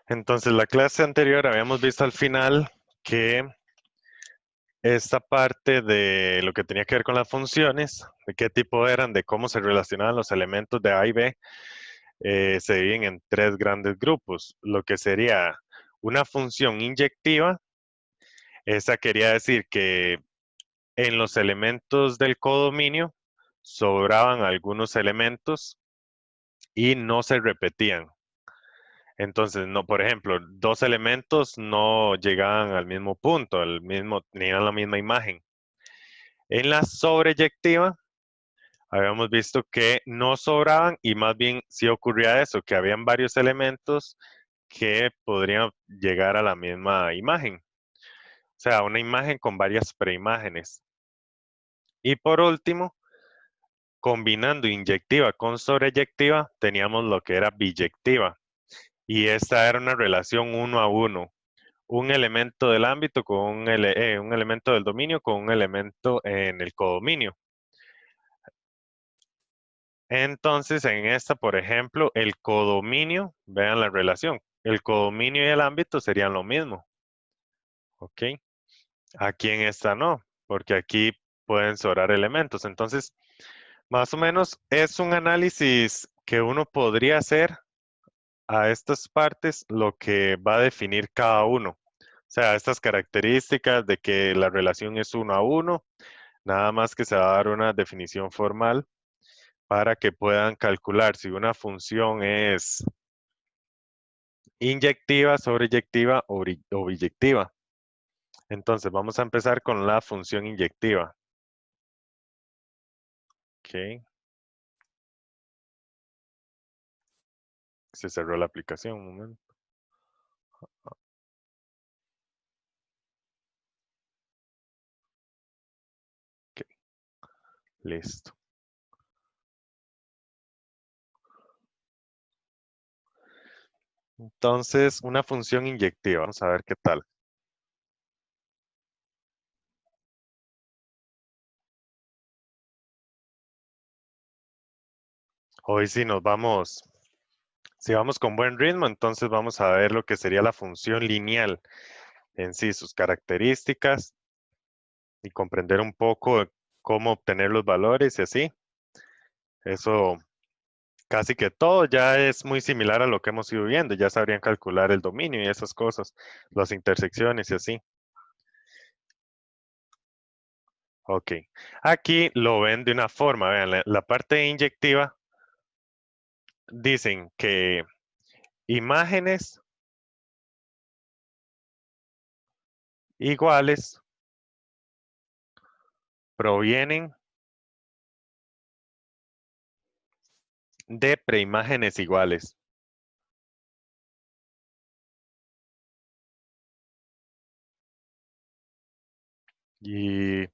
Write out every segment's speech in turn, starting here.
Entonces, la clase anterior habíamos visto al final que esta parte de lo que tenía que ver con las funciones, de qué tipo eran, de cómo se relacionaban los elementos de A y B, se dividen en tres grandes grupos. Lo que sería una función inyectiva, esa quería decir que en los elementos del codominio sobraban algunos elementos y no se repetían. Entonces, no, por ejemplo, dos elementos no llegaban al mismo punto, ni a la misma imagen. En la sobreyectiva, habíamos visto que no sobraban y más bien sí ocurría eso, que habían varios elementos que podrían llegar a la misma imagen. O sea, una imagen con varias preimágenes. Y por último, combinando inyectiva con sobreyectiva, teníamos lo que era biyectiva. Y esta era una relación uno a uno. Un elemento del ámbito con un elemento del dominio con un elemento en el codominio. Entonces, en esta, por ejemplo, el codominio, vean la relación, el codominio y el ámbito serían lo mismo, ¿ok? Aquí en esta no, porque aquí pueden sobrar elementos. Entonces, más o menos es un análisis que uno podría hacer a estas partes, lo que va a definir cada uno. O sea, estas características de que la relación es uno a uno, nada más que se va a dar una definición formal para que puedan calcular si una función es inyectiva, sobreyectiva o biyectiva. Entonces, vamos a empezar con la función inyectiva. Ok. Se cerró la aplicación un momento. Ok, listo. Entonces, una función inyectiva. Vamos a ver qué tal. Hoy sí nos vamos, si vamos con buen ritmo, entonces vamos a ver lo que sería la función lineal en sí, sus características y comprender un poco cómo obtener los valores y así. Eso casi que todo ya es muy similar a lo que hemos ido viendo. Ya sabrían calcular el dominio y esas cosas, las intersecciones y así. Ok. Aquí lo ven de una forma. Vean, la parte inyectiva dicen que imágenes iguales provienen de preimágenes iguales. Y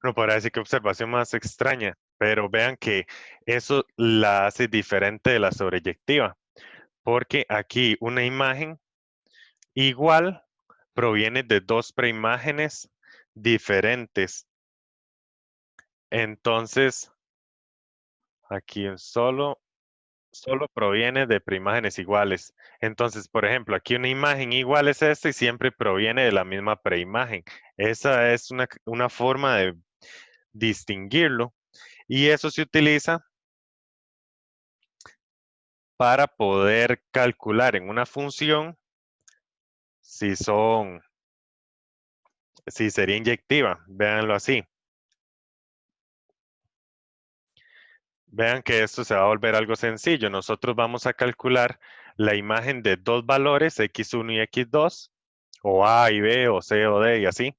no podrá decir que observación más extraña, pero vean que eso la hace diferente de la sobreyectiva, porque aquí una imagen igual proviene de dos preimágenes diferentes. Entonces, aquí solo proviene de preimágenes iguales. Entonces, por ejemplo, aquí una imagen igual es esta y siempre proviene de la misma preimagen. Esa es una forma de distinguirlo y eso se utiliza para poder calcular en una función si si sería inyectiva. Véanlo así. Vean que esto se va a volver algo sencillo. Nosotros vamos a calcular la imagen de dos valores, x1 y x2, o A y B, o C o D y así.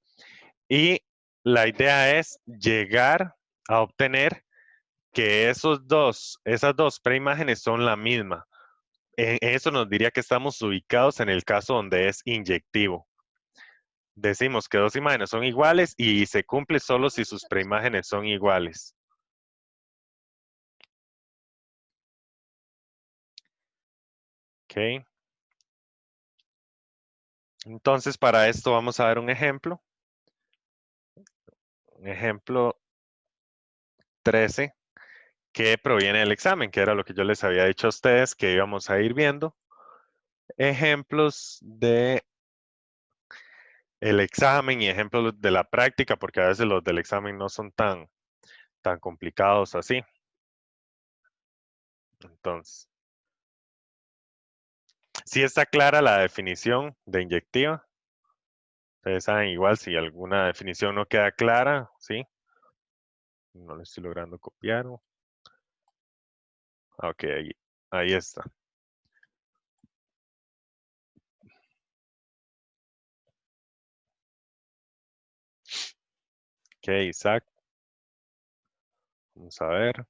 Y la idea es llegar a obtener que esas dos preimágenes son la misma. Eso nos diría que estamos ubicados en el caso donde es inyectivo. Decimos que dos imágenes son iguales y se cumple solo si sus preimágenes son iguales. ¿Ok? Entonces, para esto vamos a ver un ejemplo. Un ejemplo 13 que proviene del examen, que era lo que yo les había dicho a ustedes que íbamos a ir viendo. ejemplos de el examen y ejemplos de la práctica, porque a veces los del examen no son tan complicados así. Entonces, sí está clara la definición de inyectiva. Ustedes saben igual si alguna definición no queda clara, ¿sí? No lo estoy logrando copiar. Ok, ahí está. Ok, Isaac. Vamos a ver.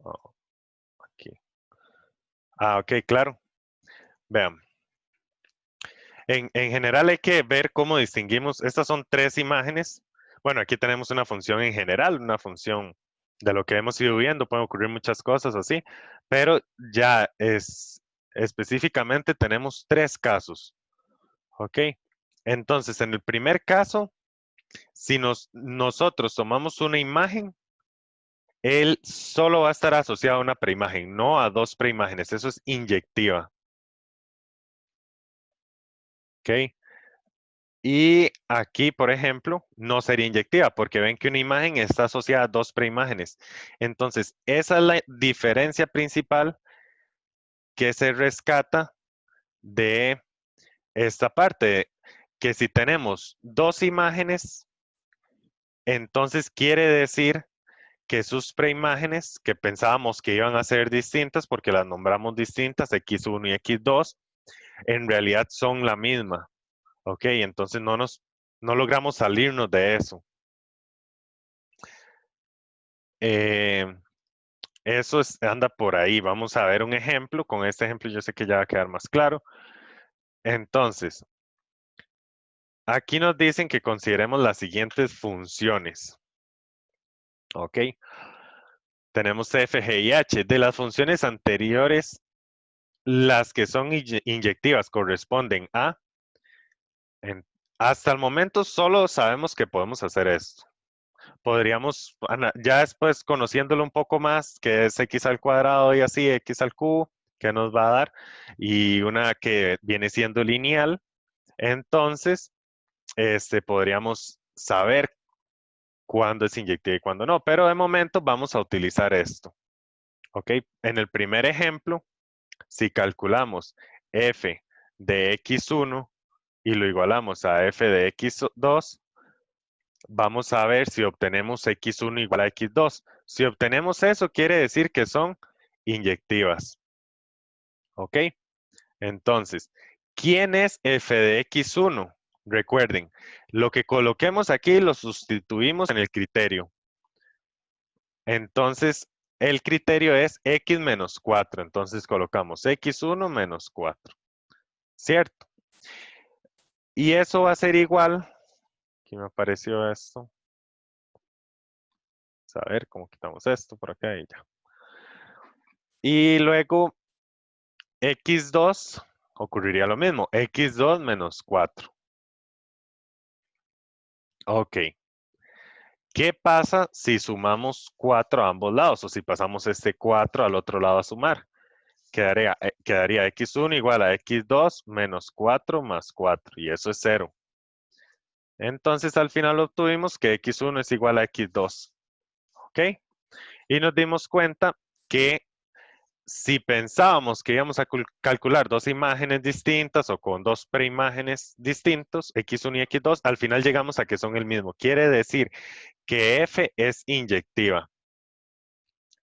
Oh, aquí. Ok, claro. Vean. En general hay que ver cómo distinguimos. Estas son tres imágenes. Bueno, aquí tenemos una función en general, una función de lo que hemos ido viendo. Pueden ocurrir muchas cosas así, pero ya específicamente tenemos tres casos. ¿Ok? Entonces, en el primer caso, si nosotros tomamos una imagen, él solo va a estar asociado a una preimagen, no a dos preimágenes. Eso es inyectiva. ¿Ok? Y aquí, por ejemplo, no sería inyectiva porque ven que una imagen está asociada a dos preimágenes. Entonces, esa es la diferencia principal que se rescata de esta parte, que si tenemos dos imágenes, entonces quiere decir que sus preimágenes, que pensábamos que iban a ser distintas porque las nombramos distintas, X1 y X2, en realidad son la misma. ¿Ok? Entonces no logramos salirnos de eso. Eh, anda por ahí. Vamos a ver un ejemplo. Con este ejemplo yo sé que ya va a quedar más claro. Entonces, aquí nos dicen que consideremos las siguientes funciones. ¿Ok? Tenemos f, g y h. De las funciones anteriores, las que son inyectivas corresponden a... hasta el momento solo sabemos que podemos hacer esto. Podríamos, ya después conociéndolo un poco más, que es x al cuadrado y así, x al cubo, que nos va a dar, y una que viene siendo lineal, entonces, podríamos saber cuándo es inyectiva y cuándo no, pero de momento vamos a utilizar esto, ¿ok? En el primer ejemplo, si calculamos f de x1 y lo igualamos a f de x2, vamos a ver si obtenemos x1 igual a x2. Si obtenemos eso, quiere decir que son inyectivas. ¿Ok? Entonces, ¿quién es f de x1? Recuerden, lo que coloquemos aquí lo sustituimos en el criterio. Entonces, el criterio es x menos 4. Entonces, colocamos x1 menos 4. ¿Cierto? Y eso va a ser igual. Aquí me apareció esto. Vamos a ver cómo quitamos esto por acá y ya. Y luego x2 ocurriría lo mismo. x2 menos 4. Ok. ¿Qué pasa si sumamos 4 a ambos lados? O si pasamos este 4 al otro lado a sumar. Quedaría x1 igual a x2 menos 4 más 4. Y eso es 0. Entonces al final obtuvimos que x1 es igual a x2. ¿Ok? Y nos dimos cuenta que si pensábamos que íbamos a calcular dos imágenes distintas o con dos preimágenes distintos, x1 y x2, al final llegamos a que son el mismo. Quiere decir que f es inyectiva.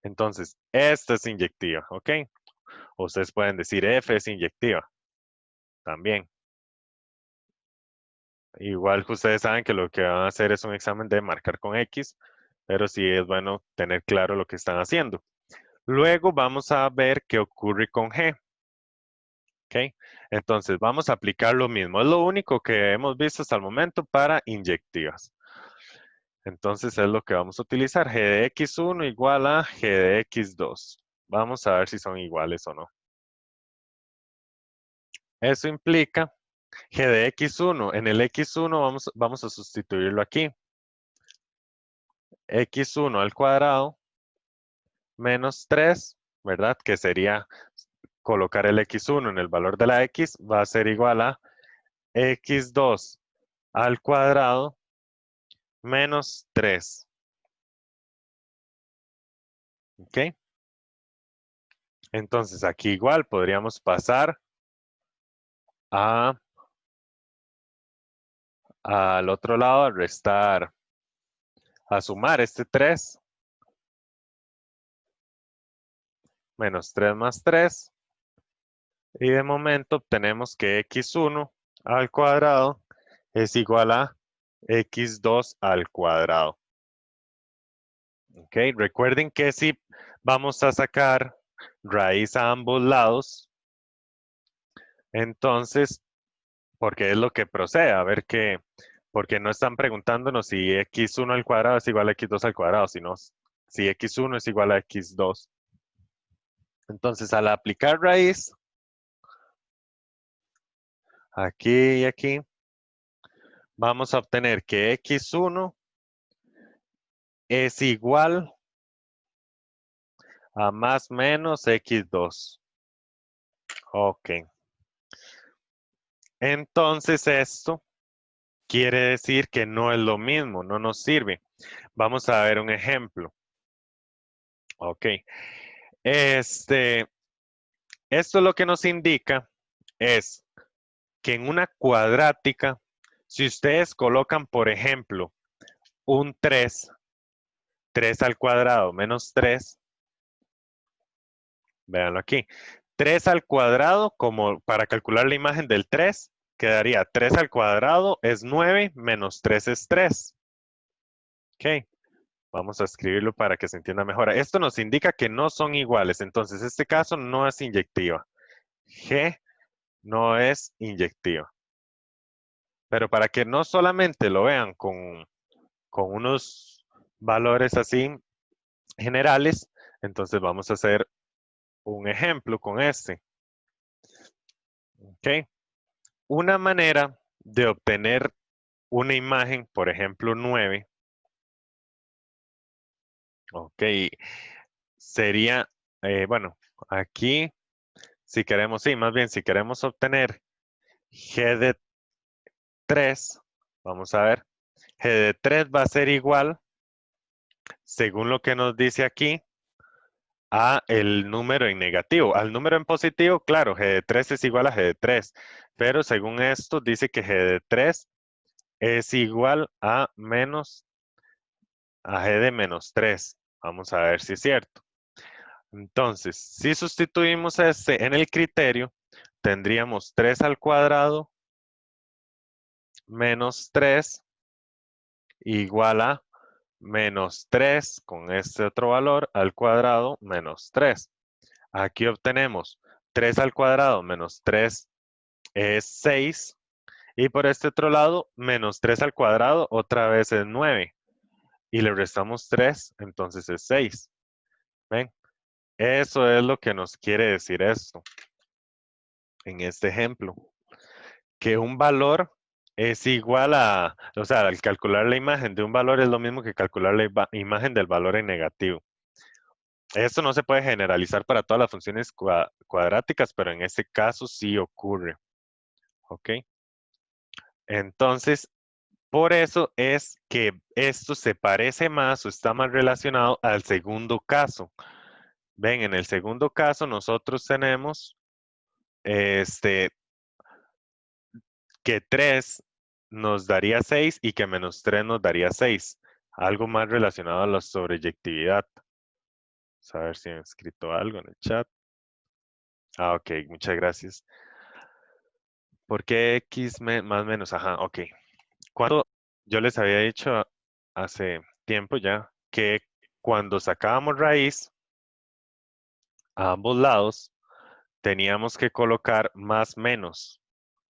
Entonces, esta es inyectiva, ¿ok? Ustedes pueden decir f es inyectiva también. Igual que ustedes saben que lo que van a hacer es un examen de marcar con X, pero sí es bueno tener claro lo que están haciendo. Luego vamos a ver qué ocurre con G. ¿Ok? Entonces vamos a aplicar lo mismo. Es lo único que hemos visto hasta el momento para inyectivas. Entonces es lo que vamos a utilizar. G de X1 igual a G de X2. Vamos a ver si son iguales o no. Eso implica G de X1. En el X1 vamos a sustituirlo aquí. X1 al cuadrado menos 3, ¿verdad? Que sería colocar el x1 en el valor de la x, va a ser igual a x2 al cuadrado menos 3. ¿Ok? Entonces aquí igual podríamos pasar al otro lado, a restar, a sumar este 3. Menos 3 más 3. Y de momento obtenemos que x1 al cuadrado es igual a x2 al cuadrado. ¿Ok? Recuerden que si vamos a sacar raíz a ambos lados, entonces, porque es lo que procede, a ver qué, porque no están preguntándonos si x1 al cuadrado es igual a x2 al cuadrado, sino si x1 es igual a x2. Entonces, al aplicar raíz, aquí y aquí, vamos a obtener que x1 es igual a más menos x2. Ok. Entonces esto quiere decir que no es lo mismo, no nos sirve. Vamos a ver un ejemplo. Ok. Esto lo que nos indica es que en una cuadrática, si ustedes colocan, por ejemplo, un 3, 3 al cuadrado menos 3, véanlo aquí. 3 al cuadrado, como para calcular la imagen del 3, quedaría 3 al cuadrado es 9, menos 3 es 3. Ok, vamos a escribirlo para que se entienda mejor. Esto nos indica que no son iguales, entonces este caso no es inyectiva. G no es inyectiva. Pero para que no solamente lo vean con unos valores así generales, entonces vamos a hacer un ejemplo con este. Ok. Una manera de obtener una imagen, por ejemplo, 9, ok, sería, bueno, aquí, si queremos, sí, más bien, si queremos obtener G de 3, vamos a ver, G de 3 va a ser igual, según lo que nos dice aquí, a el número en negativo. Al número en positivo, claro, G de 3 es igual a G de 3, pero según esto dice que G de 3 es igual a menos a G de menos 3. Vamos a ver si es cierto. Entonces, si sustituimos este en el criterio, tendríamos 3 al cuadrado menos 3 igual a menos 3 con este otro valor al cuadrado menos 3. Aquí obtenemos 3 al cuadrado menos 3 es 6. Y por este otro lado, menos 3 al cuadrado otra vez es 9. Y le restamos 3, entonces es 6. ¿Ven? Eso es lo que nos quiere decir esto en este ejemplo. Que un valor es igual a, o sea, al calcular la imagen de un valor es lo mismo que calcular la imagen del valor en negativo. Esto no se puede generalizar para todas las funciones cuadráticas, pero en este caso sí ocurre. ¿Ok? Entonces, por eso es que esto se parece más o está más relacionado al segundo caso. Ven, en el segundo caso nosotros tenemos que 3 nos daría 6 y que menos 3 nos daría 6. Algo más relacionado a la sobreyectividad. Vamos a ver si han escrito algo en el chat. Ah, ok, muchas gracias. ¿Por qué X más menos? Ajá, ok. Cuando yo les había dicho hace tiempo ya que cuando sacábamos raíz a ambos lados, teníamos que colocar más menos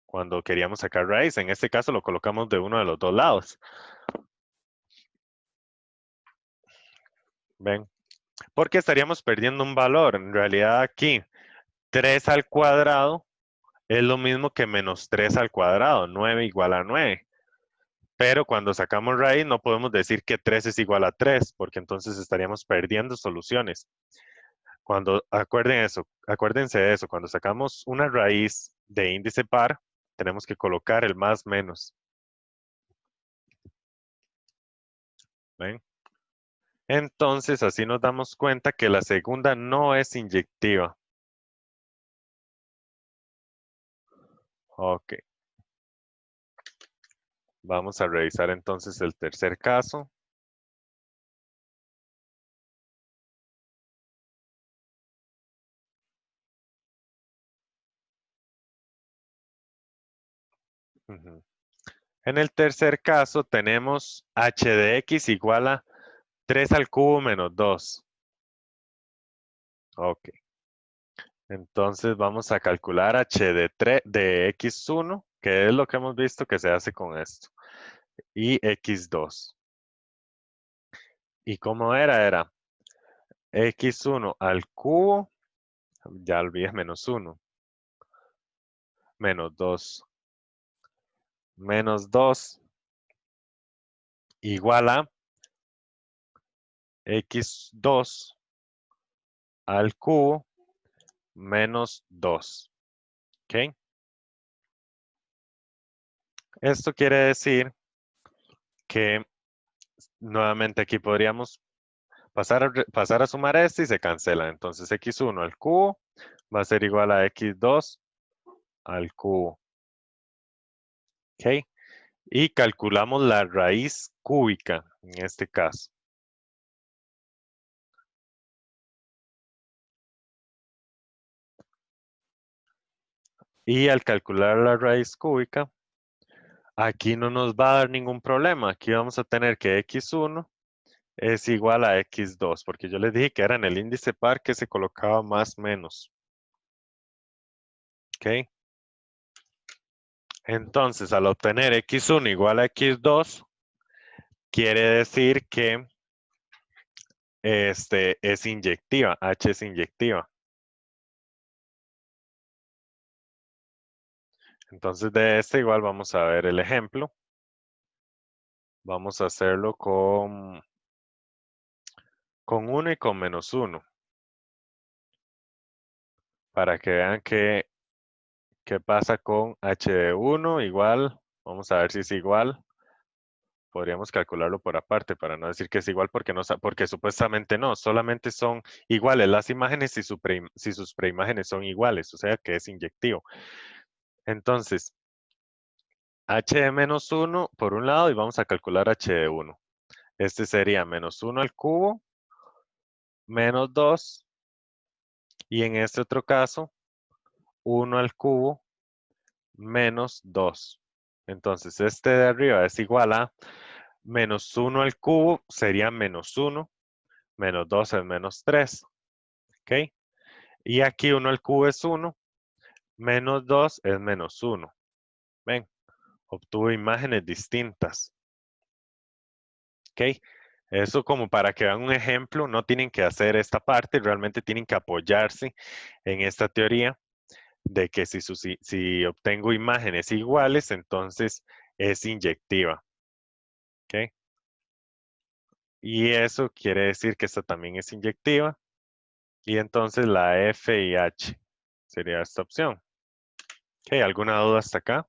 cuando queríamos sacar raíz. En este caso lo colocamos de uno de los dos lados. ¿Ven? Porque estaríamos perdiendo un valor. En realidad aquí, 3 al cuadrado es lo mismo que menos 3 al cuadrado. 9 igual a 9. Pero cuando sacamos raíz no podemos decir que 3 es igual a 3, porque entonces estaríamos perdiendo soluciones. acuérdense de eso, cuando sacamos una raíz de índice par, tenemos que colocar el más menos. ¿Ven? Entonces, así nos damos cuenta que la segunda no es inyectiva. Ok. Vamos a revisar entonces el tercer caso. Ujú. En el tercer caso tenemos h de x igual a 3 al cubo menos 2. Ok. Entonces vamos a calcular h de x1, que es lo que hemos visto que se hace con esto, y x2. ¿Y cómo era? Era x1 al cubo, ya olvidé, menos 1, menos 2, menos 2, igual a x2 al cubo menos 2. ¿Ok? Esto quiere decir que nuevamente aquí podríamos pasar a sumar esto y se cancela. Entonces x1 al cubo va a ser igual a x2 al cubo. ¿Ok? Y calculamos la raíz cúbica en este caso. Y al calcular la raíz cúbica, aquí no nos va a dar ningún problema. Aquí vamos a tener que x1 es igual a x2, porque yo les dije que era en el índice par que se colocaba más menos. ¿Ok? Entonces, al obtener x1 igual a x2, quiere decir que es inyectiva, h es inyectiva. Entonces, de este igual vamos a ver el ejemplo. Vamos a hacerlo con 1 y con menos 1. Para que vean qué pasa con h de 1 igual. Vamos a ver si es igual. Podríamos calcularlo por aparte para no decir que es igual porque, porque supuestamente no. Solamente son iguales las imágenes si sus preimágenes son iguales. O sea que es inyectivo. Entonces, h de menos 1 por un lado y vamos a calcular h de 1. Este sería menos 1 al cubo, menos 2, y en este otro caso, 1 al cubo, menos 2. Entonces, este de arriba es igual a menos 1 al cubo, sería menos 1, menos 2 es menos 3. ¿Ok? Y aquí 1 al cubo es 1, menos 2 es menos 1. ¿Ven? Obtuve imágenes distintas. ¿Ok? Eso como para que vean un ejemplo, no tienen que hacer esta parte, realmente tienen que apoyarse en esta teoría de que si obtengo imágenes iguales, entonces es inyectiva. ¿Ok? Y eso quiere decir que esta también es inyectiva. Y entonces la F y H sería esta opción. ¿Ok? ¿Alguna duda hasta acá?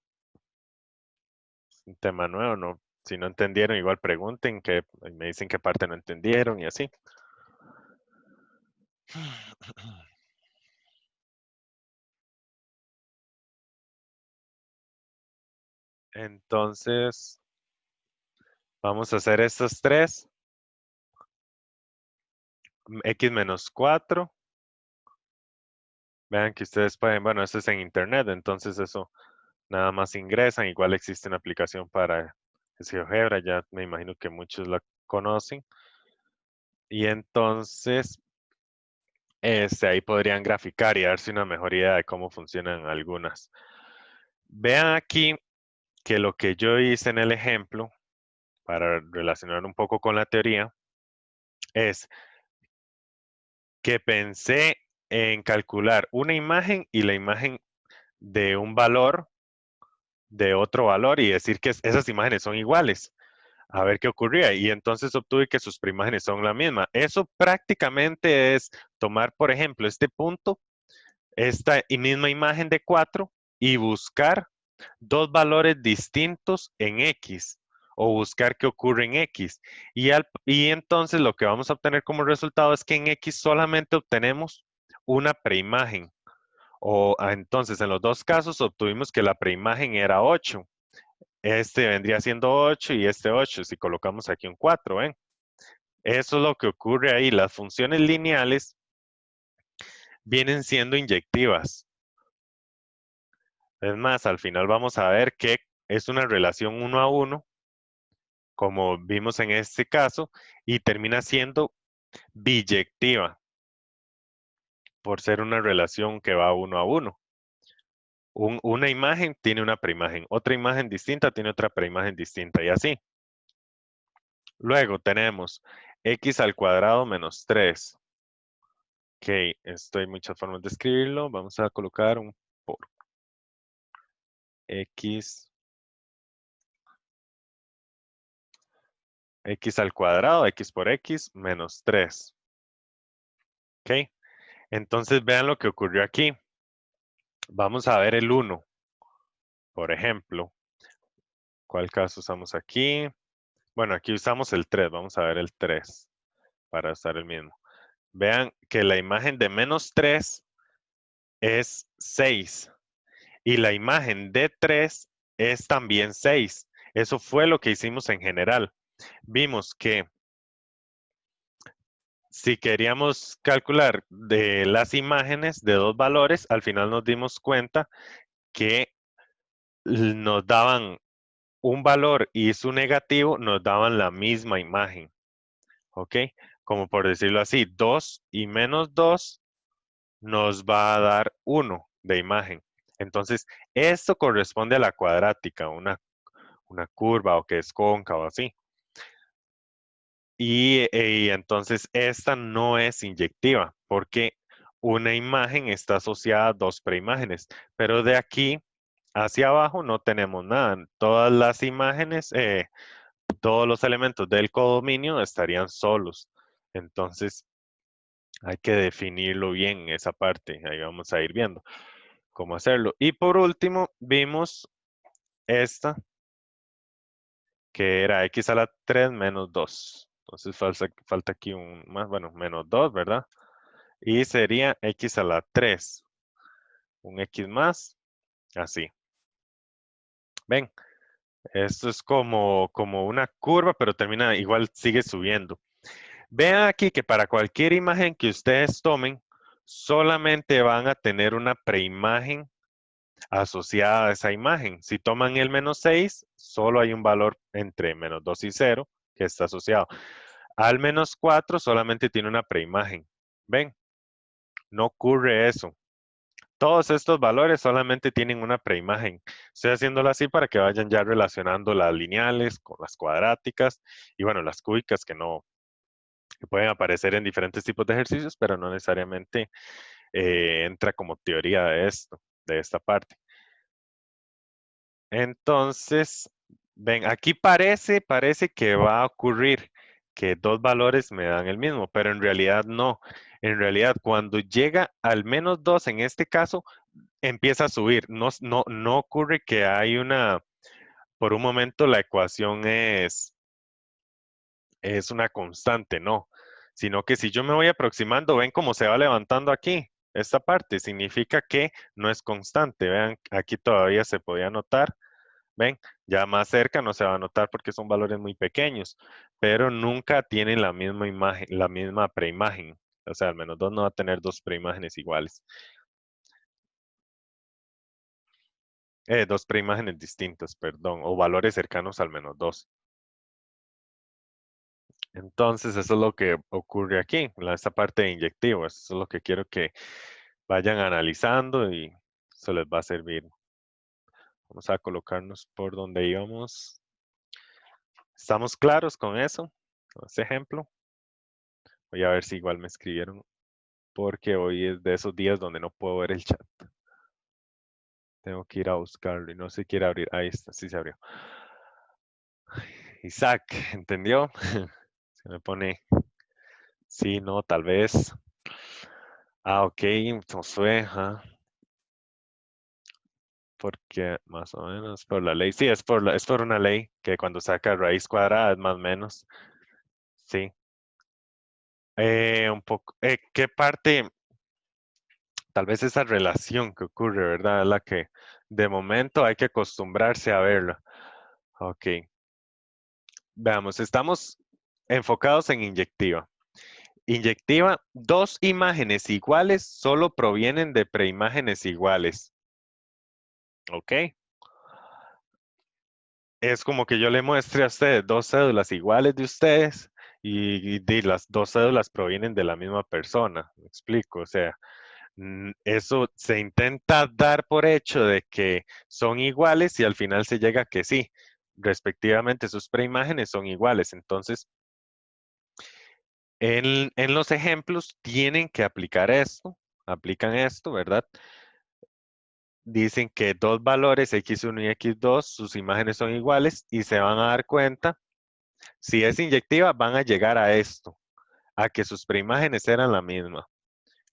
Un tema nuevo, ¿no? Si no entendieron, igual pregunten, que me dicen qué parte no entendieron y así. Entonces, vamos a hacer estos tres. X menos 4. Vean que ustedes pueden, bueno, esto es en internet, entonces eso nada más ingresan. Igual existe una aplicación para GeoGebra, ya me imagino que muchos la conocen. Y entonces, ahí podrían graficar y darse una mejor idea de cómo funcionan algunas. Vean aquí que lo que yo hice en el ejemplo, para relacionar un poco con la teoría, es que pensé en calcular una imagen y la imagen de un valor, de otro valor, y decir que esas imágenes son iguales. a ver qué ocurría. Y entonces obtuve que sus preimágenes son la misma. Eso prácticamente es tomar, por ejemplo, este punto, esta misma imagen de 4 y buscar dos valores distintos en X o buscar qué ocurre en X. Y entonces lo que vamos a obtener como resultado es que en X solamente obtenemos una preimagen. Entonces en los dos casos obtuvimos que la preimagen era 8. Este vendría siendo 8 y este 8. Si colocamos aquí un 4, ¿ven? Eso es lo que ocurre ahí. Las funciones lineales vienen siendo inyectivas. Es más, al final vamos a ver que es una relación 1 a 1, como vimos en este caso, y termina siendo biyectiva, por ser una relación que va 1 a 1. Una imagen tiene una preimagen, otra imagen distinta tiene otra preimagen distinta, y así. Luego tenemos x al cuadrado menos 3. Ok, esto hay muchas formas de escribirlo. Vamos a colocar un por x al cuadrado, x por x, menos 3. Ok, entonces vean lo que ocurrió aquí. Vamos a ver el 1, por ejemplo. ¿Cuál caso usamos aquí? Bueno, aquí usamos el 3. Vamos a ver el 3 para usar el mismo. Vean que la imagen de menos 3 es 6 y la imagen de 3 es también 6. Eso fue lo que hicimos en general. Vimos que si queríamos calcular de las imágenes de dos valores, al final nos dimos cuenta que nos daban un valor y su negativo, nos daban la misma imagen. ¿Ok? Como por decirlo así, 2 y menos 2 nos va a dar 1 de imagen. Entonces, esto corresponde a la cuadrática, una curva o que es cóncava, así. Y entonces esta no es inyectiva porque una imagen está asociada a dos preimágenes, pero de aquí hacia abajo no tenemos nada. Todas las imágenes, todos los elementos del codominio estarían solos. Entonces hay que definirlo bien esa parte. Ahí vamos a ir viendo cómo hacerlo. Y por último, vimos esta que era x a la 3 menos 2. Entonces falta aquí un más, bueno, menos 2, ¿verdad? Y sería x a la 3. Un x más, así. Ven, esto es como una curva, pero termina igual, sigue subiendo. Vean aquí que para cualquier imagen que ustedes tomen, solamente van a tener una preimagen asociada a esa imagen. Si toman el menos 6, solo hay un valor entre menos 2 y 0 que está asociado. Al menos 4 solamente tiene una preimagen. ¿Ven? No ocurre eso. Todos estos valores solamente tienen una preimagen. Estoy haciéndolo así para que vayan ya relacionando las lineales con las cuadráticas y bueno, las cúbicas que pueden aparecer en diferentes tipos de ejercicios, pero no necesariamente entra como teoría de esto, de esta parte. Entonces, ven, aquí parece que va a ocurrir que dos valores me dan el mismo, pero en realidad no. En realidad, cuando llega al menos 2 en este caso, empieza a subir. No ocurre que hay por un momento la ecuación es una constante, no. Sino que si yo me voy aproximando, ven cómo se va levantando aquí. Esta parte significa que no es constante. Vean, aquí todavía se podía notar. Ven, ya más cerca no se va a notar porque son valores muy pequeños, pero nunca tienen la misma imagen, la misma preimagen. O sea, al menos 2 no va a tener dos preimágenes iguales. Dos preimágenes distintas, perdón, o valores cercanos al menos 2. Entonces, eso es lo que ocurre aquí, esta parte de inyectivos. Eso es lo que quiero que vayan analizando y eso les va a servir. Vamos a colocarnos por donde íbamos. ¿Estamos claros con eso? Con ese ejemplo. Voy a ver si igual me escribieron porque hoy es de esos días donde no puedo ver el chat. Tengo que ir a buscarlo y no se quiere abrir. Ahí está, sí se abrió. Isaac, ¿entendió? Se me pone, sí, no, tal vez. Ah, ok, Josué, ajá. Porque más o menos por la ley. Sí, es por una ley que cuando saca raíz cuadrada es más o menos. Sí. Un poco. ¿Qué parte? Tal vez esa relación que ocurre, ¿verdad? Es la que de momento hay que acostumbrarse a verla. Ok. Veamos, estamos enfocados en inyectiva. Inyectiva, dos imágenes iguales solo provienen de preimágenes iguales. ¿Ok? Es como que yo le muestre a ustedes dos cédulas iguales de ustedes y las dos cédulas provienen de la misma persona. ¿Me explico? O sea, eso se intenta dar por hecho de que son iguales y al final se llega a que sí, respectivamente sus preimágenes son iguales. Entonces, en los ejemplos tienen que aplicar esto, aplican esto, ¿verdad? Dicen que dos valores x1 y x2, sus imágenes son iguales y se van a dar cuenta, si es inyectiva, van a llegar a esto, a que sus preimágenes eran la misma,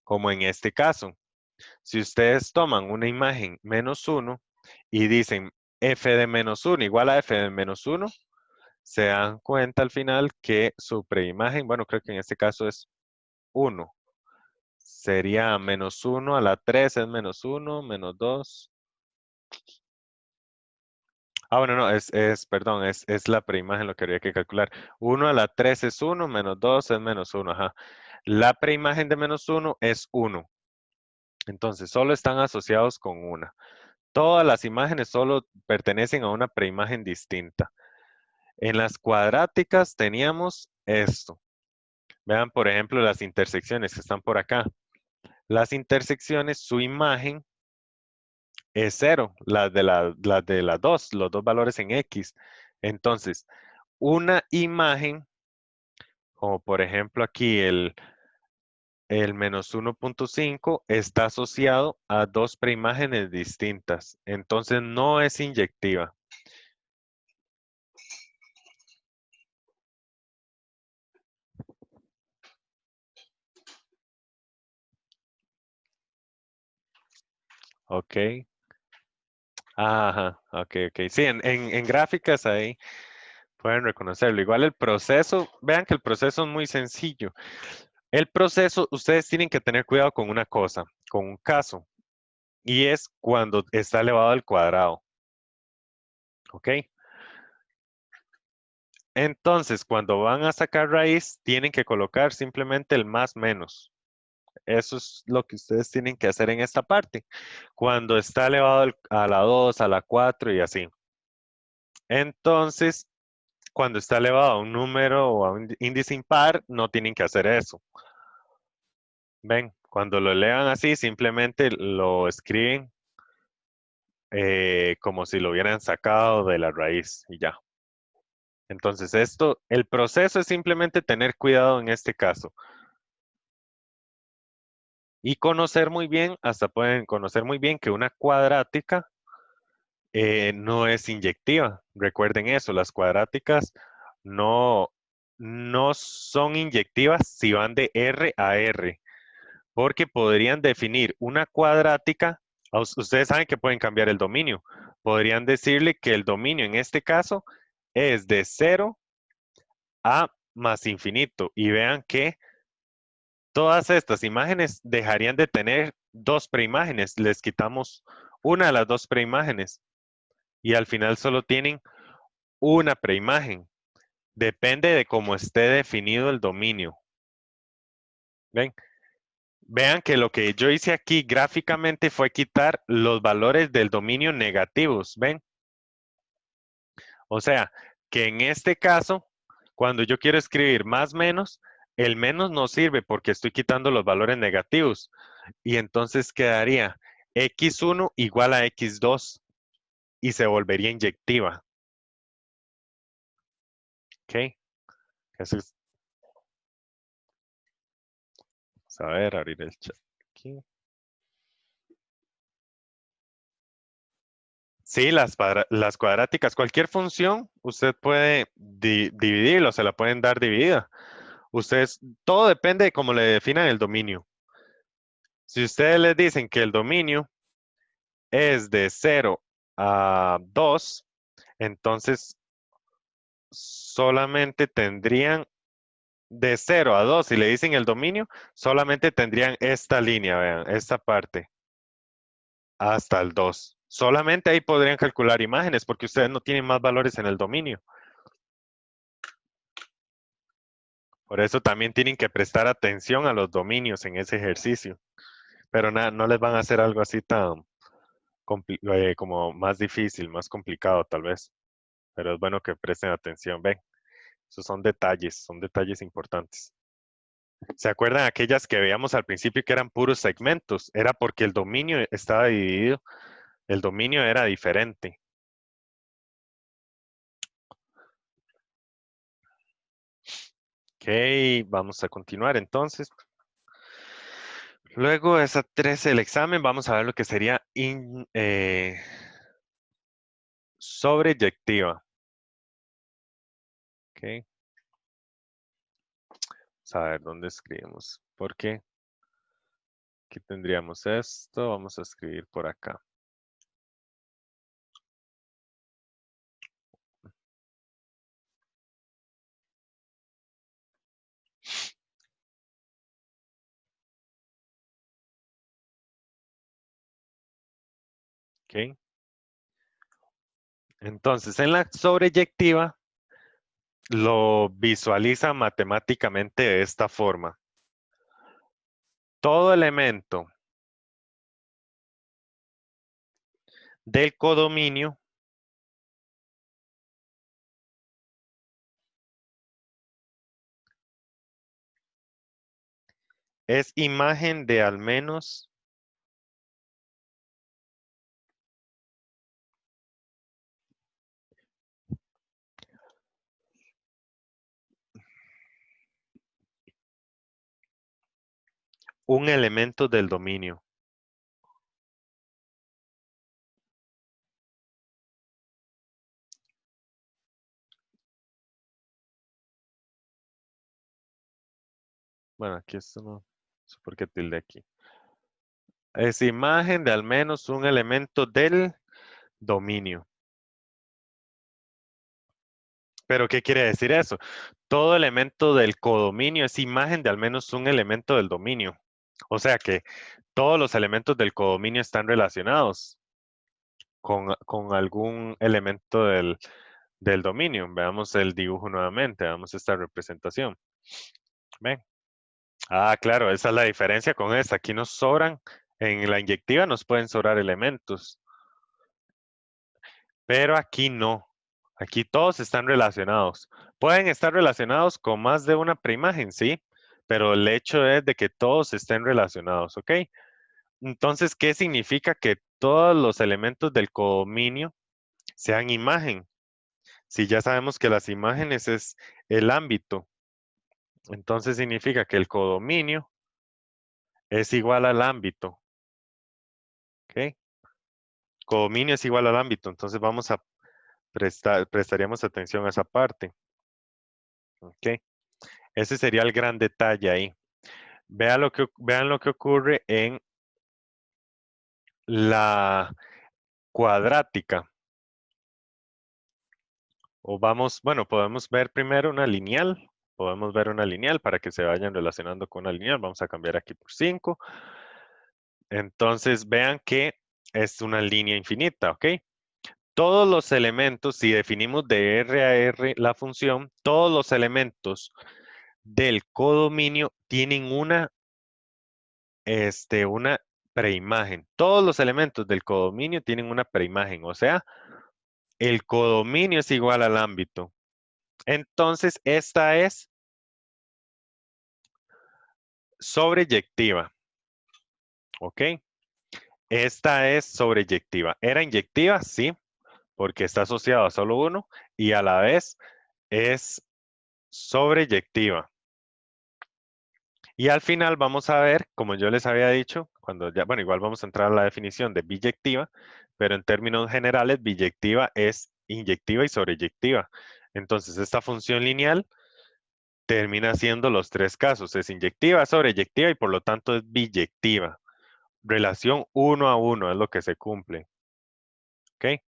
como en este caso. Si ustedes toman una imagen menos 1 y dicen f de menos 1 igual a f de menos 1, se dan cuenta al final que su preimagen, bueno, creo que en este caso es 1. Sería menos 1 a la 3 es menos 1, menos 2. Ah, bueno, no, perdón, es la preimagen lo que habría que calcular. 1 a la 3 es 1, menos 2 es menos 1, ajá. La preimagen de menos 1 es 1. Entonces, solo están asociados con una. Todas las imágenes solo pertenecen a una preimagen distinta. En las cuadráticas teníamos esto. Vean, por ejemplo, las intersecciones que están por acá. Las intersecciones, su imagen es 0, las de las dos, los dos valores en X. Entonces, una imagen, como por ejemplo aquí el menos 1.5, está asociado a dos preimágenes distintas. Entonces, no es inyectiva. Ok. Ajá, ok, ok. Sí, en gráficas ahí pueden reconocerlo. Igual el proceso, vean que el proceso es muy sencillo. El proceso, ustedes tienen que tener cuidado con una cosa, con un caso, y es cuando está elevado al cuadrado. ¿Ok? Entonces, cuando van a sacar raíz, tienen que colocar simplemente el más menos. Eso es lo que ustedes tienen que hacer en esta parte. Cuando está elevado a la 2, a la 4 y así. Entonces, cuando está elevado a un número o a un índice impar, no tienen que hacer eso. Ven, cuando lo elevan así, simplemente lo escriben como si lo hubieran sacado de la raíz y ya. Entonces, el proceso es simplemente tener cuidado en este caso. Y conocer muy bien, hasta pueden conocer muy bien que una cuadrática no es inyectiva. Recuerden eso, las cuadráticas no, no son inyectivas si van de R a R, porque podrían definir una cuadrática, ustedes saben que pueden cambiar el dominio, podrían decirle que el dominio en este caso es de 0 a más infinito, y vean que todas estas imágenes dejarían de tener dos preimágenes, les quitamos una de las dos preimágenes y al final solo tienen una preimagen. Depende de cómo esté definido el dominio. ¿Ven? Vean que lo que yo hice aquí gráficamente fue quitar los valores del dominio negativos. ¿Ven? O sea, que en este caso, cuando yo quiero escribir más menos, el menos no sirve porque estoy quitando los valores negativos. Y entonces quedaría x1 igual a x2 y se volvería inyectiva. ¿Ok? Eso es, a ver, abrir el chat aquí. Sí, las cuadráticas, cualquier función, usted puede dividirlo, se la pueden dar dividida. Ustedes, todo depende de cómo le definan el dominio. Si ustedes les dicen que el dominio es de 0 a 2, entonces solamente tendrían de 0 a 2, si le dicen el dominio, solamente tendrían esta línea, vean, esta parte, hasta el 2. Solamente ahí podrían calcular imágenes porque ustedes no tienen más valores en el dominio. Por eso también tienen que prestar atención a los dominios en ese ejercicio. Pero no les van a hacer algo así tan como más difícil, más complicado tal vez. Pero es bueno que presten atención. Ven, esos son detalles importantes. ¿Se acuerdan aquellas que veíamos al principio que eran puros segmentos? Era porque el dominio estaba dividido, el dominio era diferente. Ok, vamos a continuar entonces. Luego de esa 13 el examen, vamos a ver lo que sería sobreyectiva. Ok, vamos a ver dónde escribimos. ¿Por qué? Aquí tendríamos esto, vamos a escribir por acá. Ok. Entonces, en la sobreyectiva lo visualiza matemáticamente de esta forma. Todo elemento del codominio es imagen de al menos un elemento del dominio. Bueno, aquí esto no sé por qué tilde aquí. Es imagen de al menos un elemento del dominio. ¿Pero qué quiere decir eso? Todo elemento del codominio es imagen de al menos un elemento del dominio. O sea que todos los elementos del codominio están relacionados con algún elemento del dominio. Veamos el dibujo nuevamente, veamos esta representación. ¿Ven? Ah, claro, esa es la diferencia con esta. Aquí nos sobran, en la inyectiva nos pueden sobrar elementos, pero aquí no. Aquí todos están relacionados. Pueden estar relacionados con más de una preimagen, sí, pero el hecho es de que todos estén relacionados, ¿ok? Entonces, ¿qué significa que todos los elementos del codominio sean imagen? Si ya sabemos que las imágenes es el ámbito, entonces significa que el codominio es igual al ámbito, ¿ok? Codominio es igual al ámbito, entonces vamos a prestaríamos atención a esa parte, ¿ok? Ese sería el gran detalle ahí. Vean lo que ocurre en la cuadrática. O vamos, bueno, podemos ver primero una lineal. Podemos ver una lineal para que se vayan relacionando con una lineal. Vamos a cambiar aquí por 5. Entonces vean que es una línea infinita, ¿ok? Todos los elementos, si definimos de R a R la función, todos los elementos del codominio tienen una preimagen. Todos los elementos del codominio tienen una preimagen, o sea, el codominio es igual al ámbito. Entonces, esta es sobreyectiva, ¿ok? Esta es sobreyectiva. ¿Era inyectiva? Sí, porque está asociado a solo uno y a la vez es sobreyectiva. Y al final vamos a ver, como yo les había dicho, cuando ya, bueno, igual vamos a entrar a la definición de biyectiva, pero en términos generales, biyectiva es inyectiva y sobreyectiva. Entonces, esta función lineal termina siendo los tres casos. Es inyectiva, sobreyectiva y por lo tanto es biyectiva. Relación 1 a 1 es lo que se cumple. ¿Ok?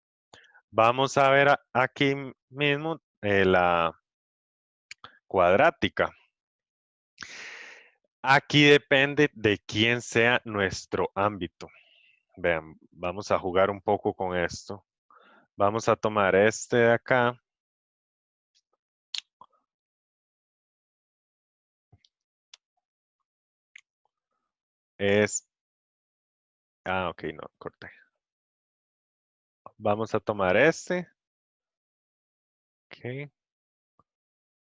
Vamos a ver aquí mismo la cuadrática. Aquí depende de quién sea nuestro ámbito. Vean, vamos a jugar un poco con esto. Vamos a tomar este de acá. Ok, no, corté. Vamos a tomar este. Ok.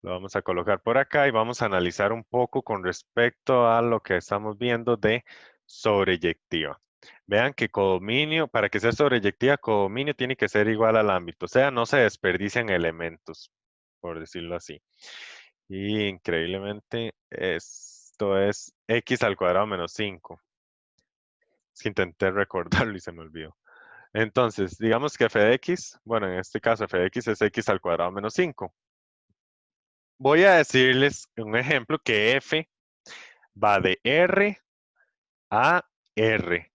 Lo vamos a colocar por acá y vamos a analizar un poco con respecto a lo que estamos viendo de sobreyectiva. Vean que codominio, para que sea sobreyectiva, codominio tiene que ser igual al ámbito. O sea, no se desperdician elementos, por decirlo así. Y increíblemente, esto es x al cuadrado menos 5. Es que intenté recordarlo y se me olvidó. Entonces, digamos que f de x, bueno, en este caso f de x es x al cuadrado menos 5. Voy a decirles un ejemplo que f va de R a R.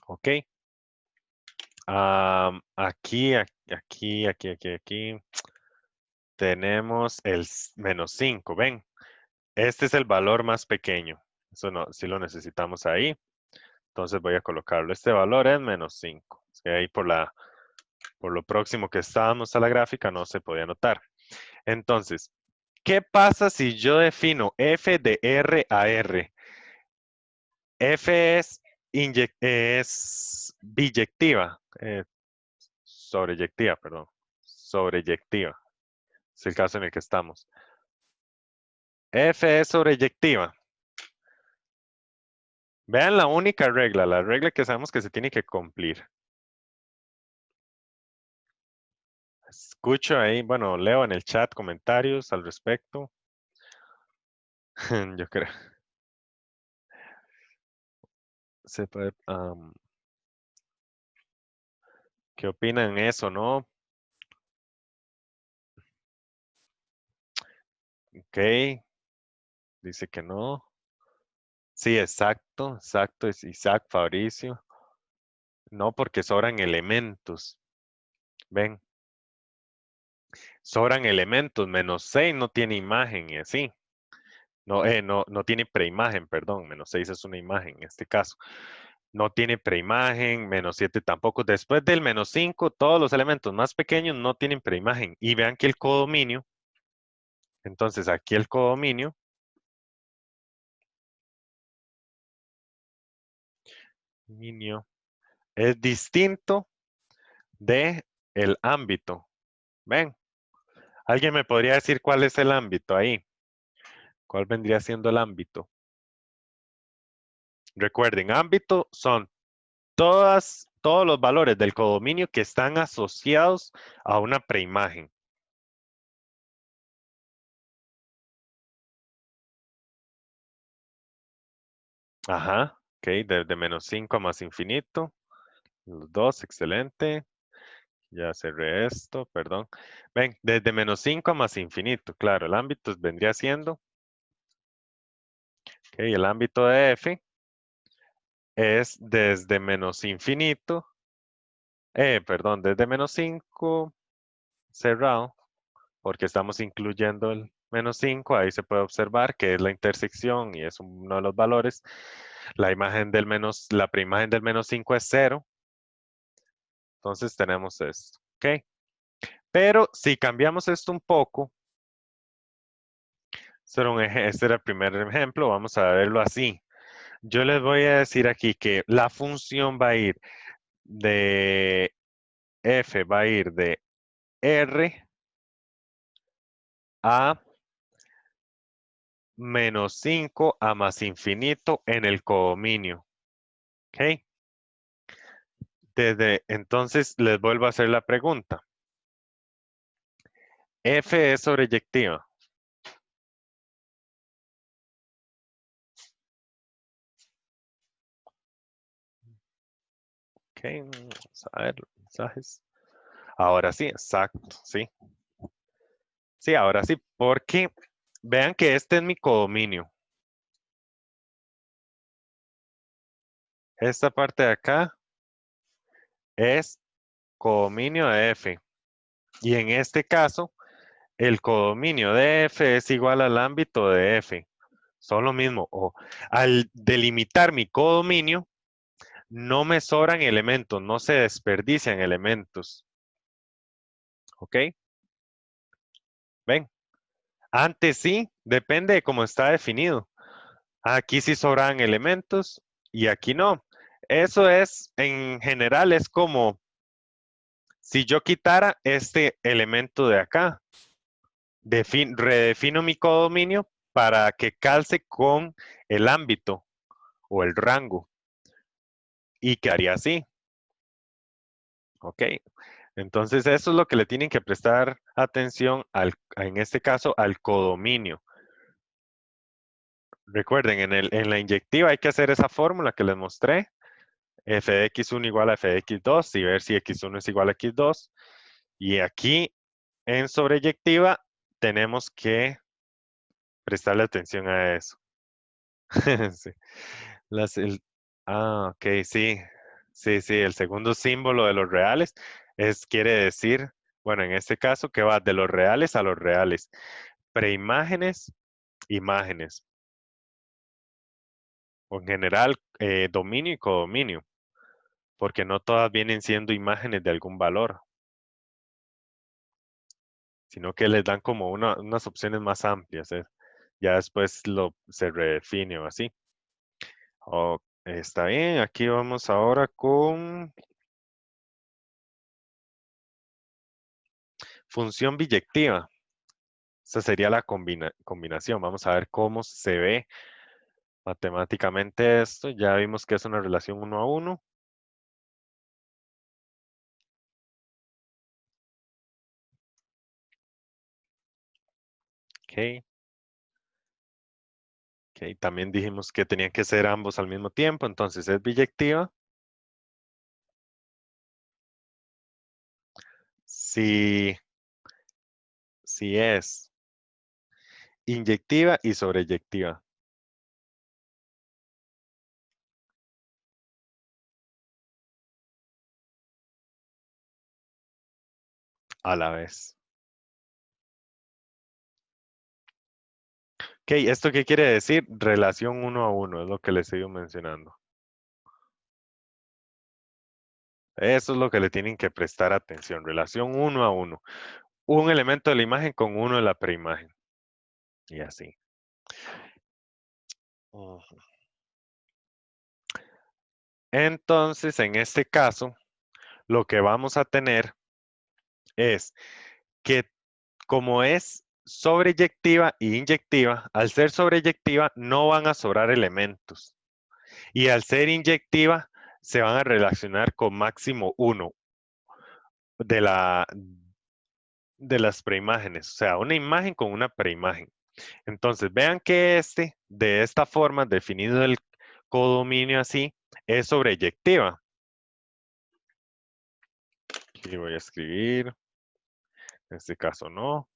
¿Ok? Aquí tenemos el menos 5. ¿Ven? Este es el valor más pequeño. Eso no, sí lo necesitamos ahí. Entonces voy a colocarlo. Este valor es menos 5. Es que ahí por lo próximo que estábamos a la gráfica no se podía notar. Entonces, ¿qué pasa si yo defino f de R a R? F es biyectiva, sobreyectiva, perdón. Sobreyectiva. Es el caso en el que estamos. F es sobreyectiva. Vean la única regla, la regla que sabemos que se tiene que cumplir. Escucho ahí, bueno, leo en el chat comentarios al respecto. Yo creo. Se puede, ¿qué opinan eso, no? Ok, dice que no. Sí, exacto, exacto, es Isaac Fabricio. No, porque sobran elementos. Ven, sobran elementos. Menos 6 no tiene imagen y así. No, no tiene preimagen, perdón. Menos 6 es una imagen en este caso. No tiene preimagen, menos 7 tampoco. Después del menos 5, todos los elementos más pequeños no tienen preimagen. Y vean que el codominio, entonces aquí el codominio es distinto de el ámbito. ¿Ven? ¿Alguien me podría decir cuál es el ámbito ahí? ¿Cuál vendría siendo el ámbito? Recuerden, ámbito son todos los valores del codominio que están asociados a una preimagen. Ajá, ok, desde menos 5 a más infinito. Los dos, excelente. Ya cerré esto, perdón. Ven, desde menos 5 a más infinito. Claro, el ámbito vendría siendo, ok, el ámbito de f es desde menos infinito, perdón, desde menos 5 cerrado, porque estamos incluyendo el menos 5, ahí se puede observar que es la intersección y es uno de los valores. La preimagen del menos 5 es 0, entonces tenemos esto, ¿ok? Pero si cambiamos esto un poco, este era el primer ejemplo, vamos a verlo así. Yo les voy a decir aquí que la función va a ir de f, va a ir de r a menos 5 a más infinito en el codominio. ¿Ok? Desde entonces les vuelvo a hacer la pregunta. F es sobreyectiva. Ok, vamos a ver los mensajes. Ahora sí, exacto, sí. Sí, ahora sí, porque vean que este es mi codominio. Esta parte de acá es codominio de F. Y en este caso, el codominio de F es igual al ámbito de F. Son lo mismo. O al delimitar mi codominio, no me sobran elementos, no se desperdician elementos. ¿Ok? ¿Ven? Antes sí, depende de cómo está definido. Aquí sí sobran elementos y aquí no. Eso es, en general, es como si yo quitara este elemento de acá. Redefino mi codominio para que calce con el ámbito o el rango y quedaría así. ¿Ok? Entonces eso es lo que le tienen que prestar atención en este caso al codominio. Recuerden, en la inyectiva hay que hacer esa fórmula que les mostré. F de x1 igual a f de x2 y ver si x1 es igual a x2. Y aquí en sobreyectiva tenemos que prestarle atención a eso. Sí. Ok, sí. Sí, sí, el segundo símbolo de los reales quiere decir, bueno, en este caso que va de los reales a los reales. Preimágenes, imágenes. O en general, dominio y codominio, porque no todas vienen siendo imágenes de algún valor, sino que les dan como unas opciones más amplias. Ya después se redefine o así. Está bien, aquí vamos ahora con función biyectiva. Esa sería la combinación. Vamos a ver cómo se ve matemáticamente esto. Ya vimos que es una relación 1 a 1. Ok. Ok, también dijimos que tenían que ser ambos al mismo tiempo, entonces es biyectiva. Si, si es inyectiva y sobreyectiva a la vez. Ok, ¿esto qué quiere decir? Relación 1 a 1, es lo que les sigo mencionando. Eso es lo que le tienen que prestar atención, relación 1 a 1. Un elemento de la imagen con uno de la preimagen. Y así. Ujú. Entonces, en este caso, lo que vamos a tener es que como es sobreyectiva e inyectiva, al ser sobreyectiva no van a sobrar elementos. Y al ser inyectiva, se van a relacionar con máximo 1 de, de las preimágenes. O sea, una imagen con una preimagen. Entonces, vean que de esta forma, definido el codominio así, es sobreyectiva. Aquí voy a escribir. En este caso no.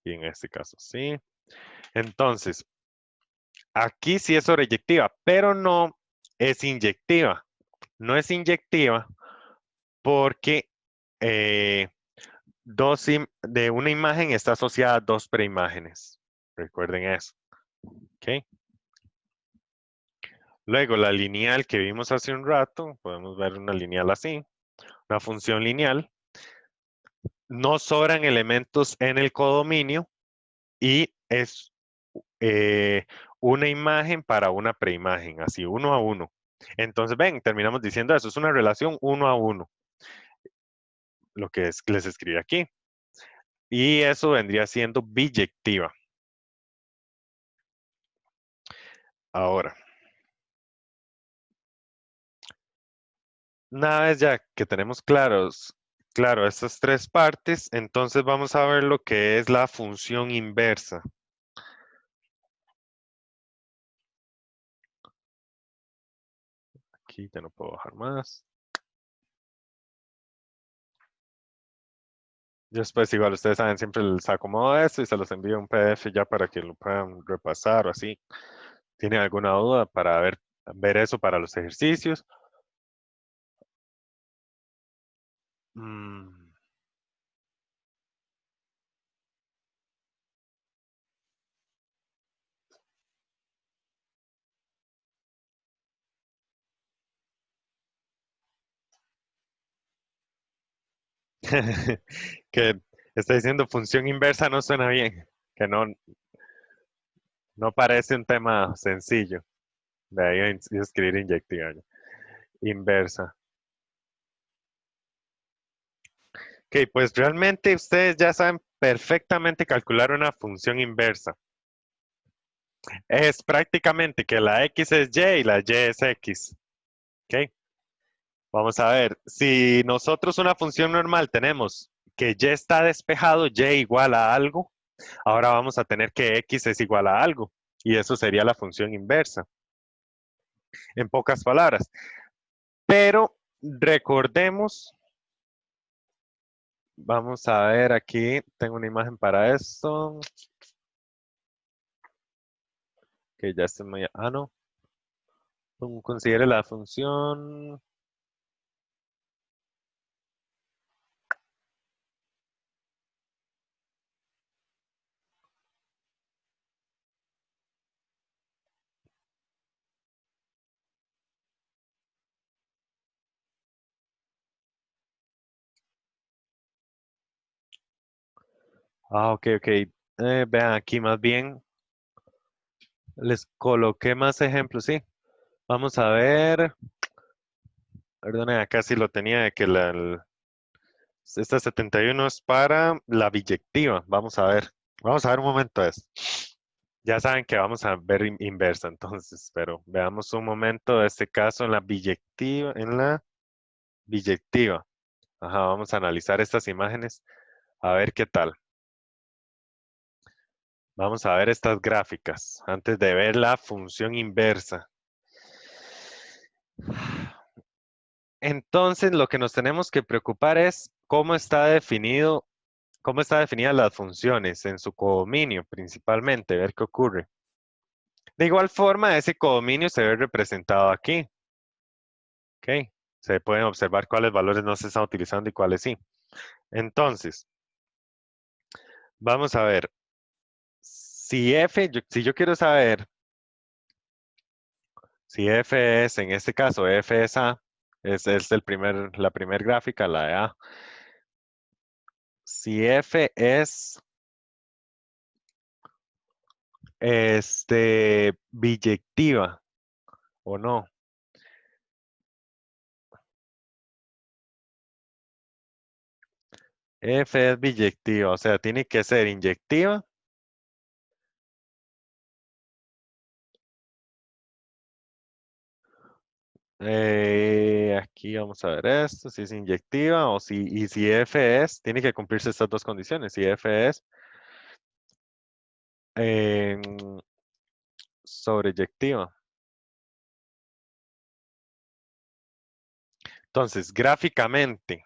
Y en este caso sí. Entonces, aquí sí es sobreyectiva, pero no es inyectiva. No es inyectiva porque eh, de una imagen está asociada a dos preimágenes. Recuerden eso. ¿Ok? Luego, la lineal que vimos hace un rato, podemos ver una lineal así, una función lineal. No sobran elementos en el codominio y es eh, una imagen para una preimagen, así 1 a 1. Entonces, ven, terminamos diciendo eso, es una relación 1 a 1, lo que les escribí aquí. Y eso vendría siendo biyectiva. Ahora, una vez ya que tenemos claro, estas tres partes, entonces vamos a ver lo que es la función inversa. Aquí ya no puedo bajar más. Yo después, igual ustedes saben, siempre les acomodo esto y se los envío un PDF ya para que lo puedan repasar o así. ¿Tienen alguna duda para ver eso para los ejercicios? Mm, que está diciendo función inversa no suena bien, que no parece un tema sencillo. De ahí escribir inyectiva. Inversa. Ok, pues realmente ustedes ya saben perfectamente calcular una función inversa. Es prácticamente que la x es y y la y es x. Ok, vamos a ver. Si nosotros una función normal tenemos que y está despejado, y igual a algo, ahora vamos a tener que x es igual a algo. Y eso sería la función inversa, en pocas palabras. Pero recordemos, vamos a ver aquí, tengo una imagen para esto. Que ya estoy muy... Ah, no. Considere la función. Ah, ok, ok. Vean aquí más bien. Les coloqué más ejemplos, sí. Vamos a ver. Perdón, acá sí lo tenía de que esta 71 es para la biyectiva. Vamos a ver. Vamos a ver un momento eso. Ya saben que vamos a ver inversa, entonces, pero veamos un momento este caso en la biyectiva, Ajá, vamos a analizar estas imágenes a ver qué tal. Vamos a ver estas gráficas antes de ver la función inversa. Entonces, lo que nos tenemos que preocupar es cómo está definidas las funciones en su codominio, principalmente, ver qué ocurre. De igual forma, ese codominio se ve representado aquí. ¿Ok? Se pueden observar cuáles valores no se están utilizando y cuáles sí. Entonces, vamos a ver. Si yo quiero saber si f es, en este caso, f es A, es la primera gráfica, la de A. Si f es biyectiva o no. F es biyectiva, o sea, tiene que ser inyectiva. Aquí vamos a ver esto, si es inyectiva y si F es, tiene que cumplirse estas dos condiciones. Si F es em, sobreyectiva. Entonces, gráficamente,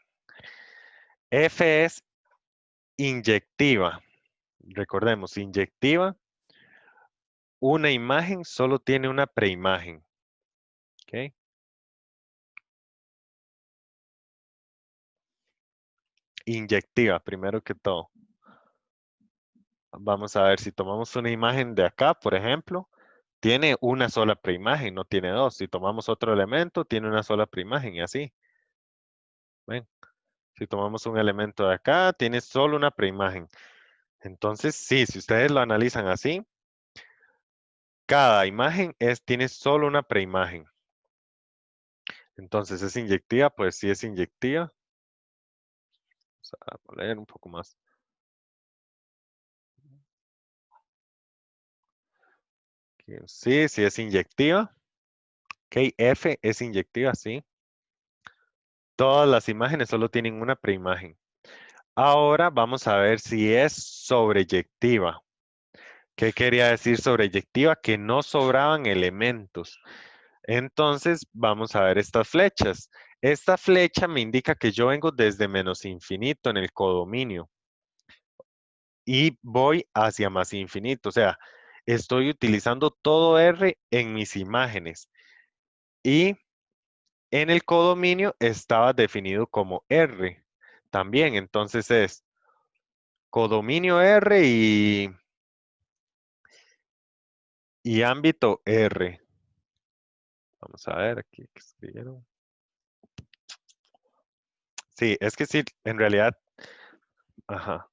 F es inyectiva. Recordemos, inyectiva, una imagen solo tiene una preimagen. ¿Ok? Inyectiva, primero que todo. Vamos a ver si tomamos una imagen de acá, por ejemplo, tiene una sola preimagen, no tiene dos. Si tomamos otro elemento, tiene una sola preimagen y así. ¿Ven? Si tomamos un elemento de acá, tiene solo una preimagen. Entonces, sí, si ustedes lo analizan así, cada imagen tiene solo una preimagen. Entonces, ¿es inyectiva? Pues sí es inyectiva. Vamos a leer un poco más. Sí, sí es inyectiva. Ok, F es inyectiva, sí. Todas las imágenes solo tienen una preimagen. Ahora vamos a ver si es sobreyectiva. ¿Qué quería decir sobreyectiva? Que no sobraban elementos. Entonces vamos a ver estas flechas. Esta flecha me indica que yo vengo desde menos infinito en el codominio. y voy hacia más infinito. O sea, estoy utilizando todo R en mis imágenes. Y en el codominio estaba definido como R. También, entonces es codominio R y ámbito R. Vamos a ver aquí qué escribieron. Sí, es que sí, en realidad, ajá.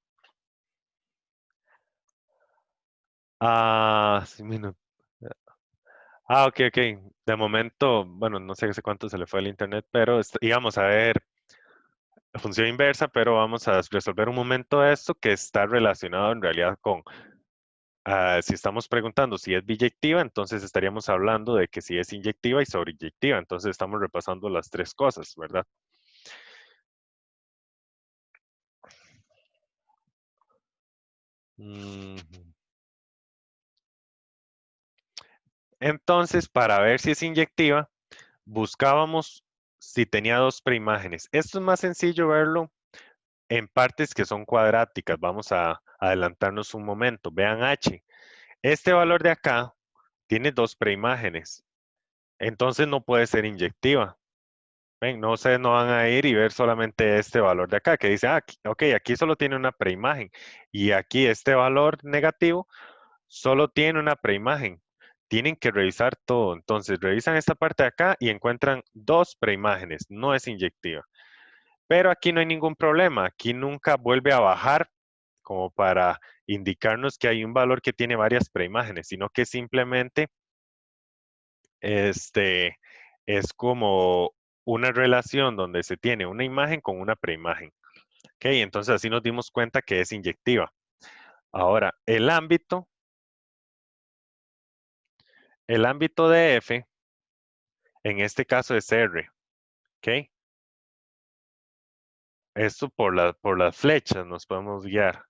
Sí, ok, ok. De momento, bueno, no sé hace cuánto se le fue el internet, pero íbamos a ver función inversa, pero vamos a resolver un momento esto que está relacionado en realidad con, si estamos preguntando si es biyectiva, entonces estaríamos hablando de que si es inyectiva y sobreyectiva. Entonces estamos repasando las tres cosas, ¿verdad? Mm, Entonces, para ver si es inyectiva, buscábamos si tenía dos preimágenes. Esto es más sencillo verlo en partes que son cuadráticas. Vamos a adelantarnos un momento. Vean H. Este valor de acá tiene dos preimágenes. Entonces no puede ser inyectiva. Ven, no se no van a ir y ver solamente este valor de acá, que dice, ok, aquí solo tiene una preimagen. Y aquí este valor negativo solo tiene una preimagen. Tienen que revisar todo. Entonces, revisan esta parte de acá y encuentran dos preimágenes. No es inyectiva. Pero aquí no hay ningún problema. Aquí nunca vuelve a bajar como para indicarnos que hay un valor que tiene varias preimágenes, sino que simplemente este, es como una relación donde se tiene una imagen con una preimagen. Ok, entonces así nos dimos cuenta que es inyectiva. Ahora, el ámbito de F, en este caso es R. Ok, esto por las flechas nos podemos guiar,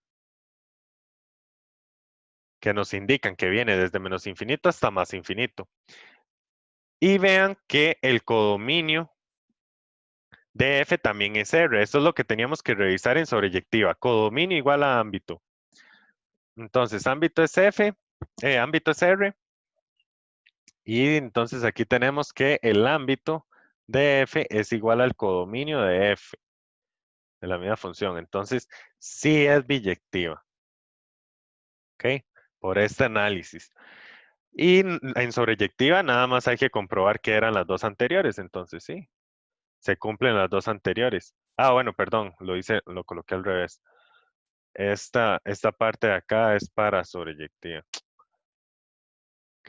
que nos indican que viene desde menos infinito hasta más infinito. Y vean que el codominio de F también es R. Esto es lo que teníamos que revisar en sobreyectiva. Codominio igual a ámbito. Entonces, ámbito es F, ámbito es R. Y entonces aquí tenemos que el ámbito de F es igual al codominio de F, de la misma función. Entonces, sí es biyectiva. ¿Ok? Por este análisis. Y en sobreyectiva nada más hay que comprobar que eran las dos anteriores. Entonces, sí, se cumplen las dos anteriores. Bueno, perdón, lo coloqué al revés. Esta parte de acá es para sobreyectiva.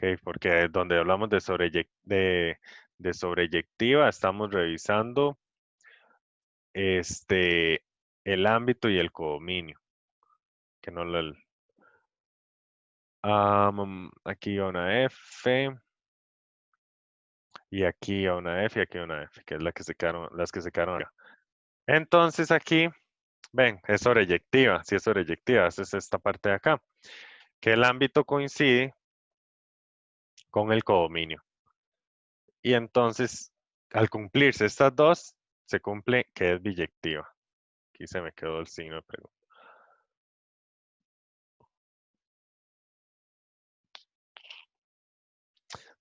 Ok, porque donde hablamos de de sobreyectiva, estamos revisando el ámbito y el codominio. Que no lo, aquí va una F, y aquí va una F, y aquí va una F, que es las que se quedaron acá. Entonces aquí, ven, es sobreyectiva, sí es sobreyectiva, esa es esta parte de acá, que el ámbito coincide con el codominio. Y entonces, al cumplirse estas dos, se cumple que es biyectiva. Aquí se me quedó el signo de pregunta.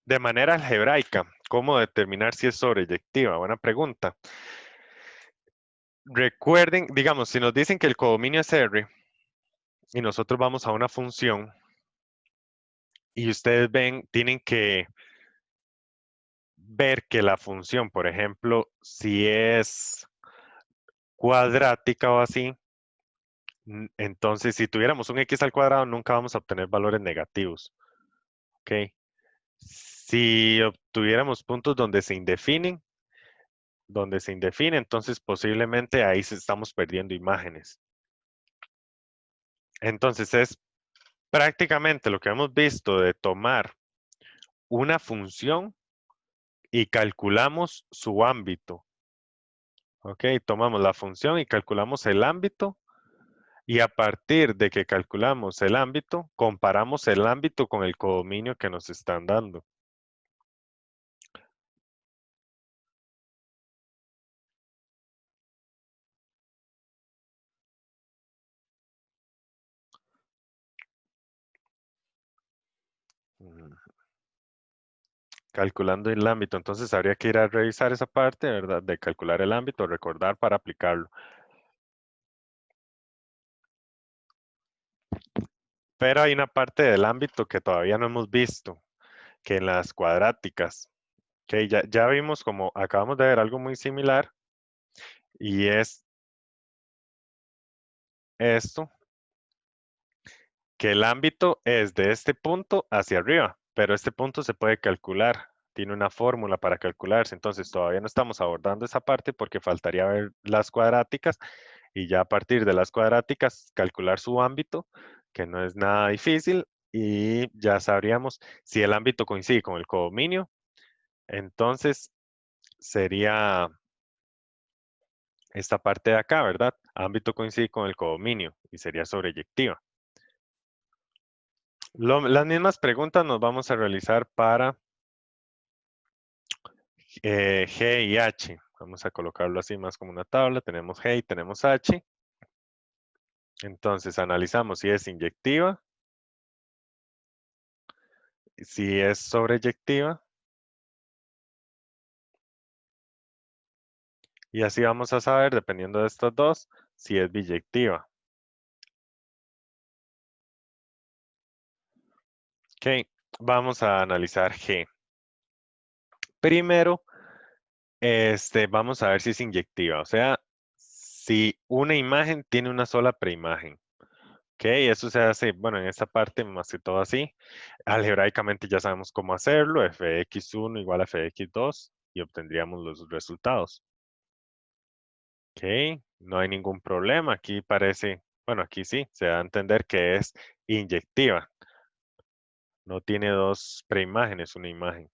De manera algebraica, ¿cómo determinar si es sobreyectiva? Buena pregunta. Recuerden, digamos, si nos dicen que el codominio es R y nosotros vamos a una función y ustedes ven, tienen que ver que la función, por ejemplo, si es cuadrática o así, entonces si tuviéramos un x al cuadrado nunca vamos a obtener valores negativos. ¿Ok? Si obtuviéramos puntos donde se indefine, entonces posiblemente ahí estamos perdiendo imágenes. Entonces es prácticamente lo que hemos visto de tomar una función y calculamos su ámbito. Ok, tomamos la función y calculamos el ámbito y a partir de que calculamos el ámbito, comparamos el ámbito con el codominio que nos están dando. calculando el ámbito. Entonces habría que ir a revisar esa parte, ¿verdad? De calcular el ámbito, recordar para aplicarlo. Pero hay una parte del ámbito que todavía no hemos visto, que en las cuadráticas, que ya vimos como acabamos de ver algo muy similar y es esto, que el ámbito es de este punto hacia arriba, pero este punto se puede calcular, tiene una fórmula para calcularse, entonces todavía no estamos abordando esa parte porque faltaría ver las cuadráticas y ya a partir de las cuadráticas calcular su ámbito, que no es nada difícil y ya sabríamos si el ámbito coincide con el codominio, entonces sería esta parte de acá, ¿verdad? Ámbito coincide con el codominio y sería sobreyectiva. Las mismas preguntas nos vamos a realizar para G y H. Vamos a colocarlo así más como una tabla. Tenemos G y tenemos H. Entonces analizamos si es inyectiva, si es sobreyectiva. Y así vamos a saber, dependiendo de estos dos, si es biyectiva. Ok, vamos a analizar G. Primero, vamos a ver si es inyectiva. O sea, si una imagen tiene una sola preimagen. Ok, eso se hace, bueno, en esta parte más que todo así. Algebraicamente ya sabemos cómo hacerlo. Fx1 igual a Fx2 y obtendríamos los resultados. Ok, no hay ningún problema. Aquí parece, bueno, aquí sí, se da a entender que es inyectiva. No tiene dos preimágenes, una imagen.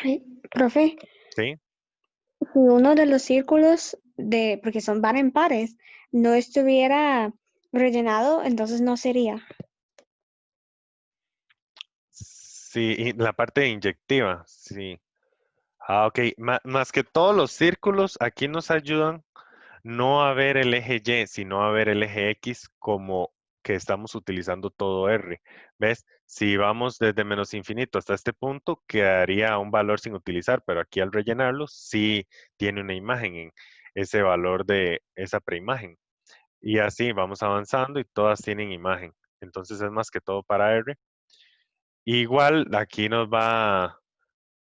Ay, profe, ¿Sí? si uno de los círculos de, porque son par en pares, no estuviera rellenado, entonces no sería. Sí, y la parte inyectiva, sí. Ah, ok. Más que todos los círculos, aquí nos ayudan no a ver el eje Y, sino a ver el eje X como que estamos utilizando todo R. ¿Ves? Si vamos desde menos infinito hasta este punto, quedaría un valor sin utilizar, pero aquí al rellenarlo, sí tiene una imagen en ese valor de esa preimagen. Y así vamos avanzando y todas tienen imagen. Entonces es más que todo para R. Igual aquí nos va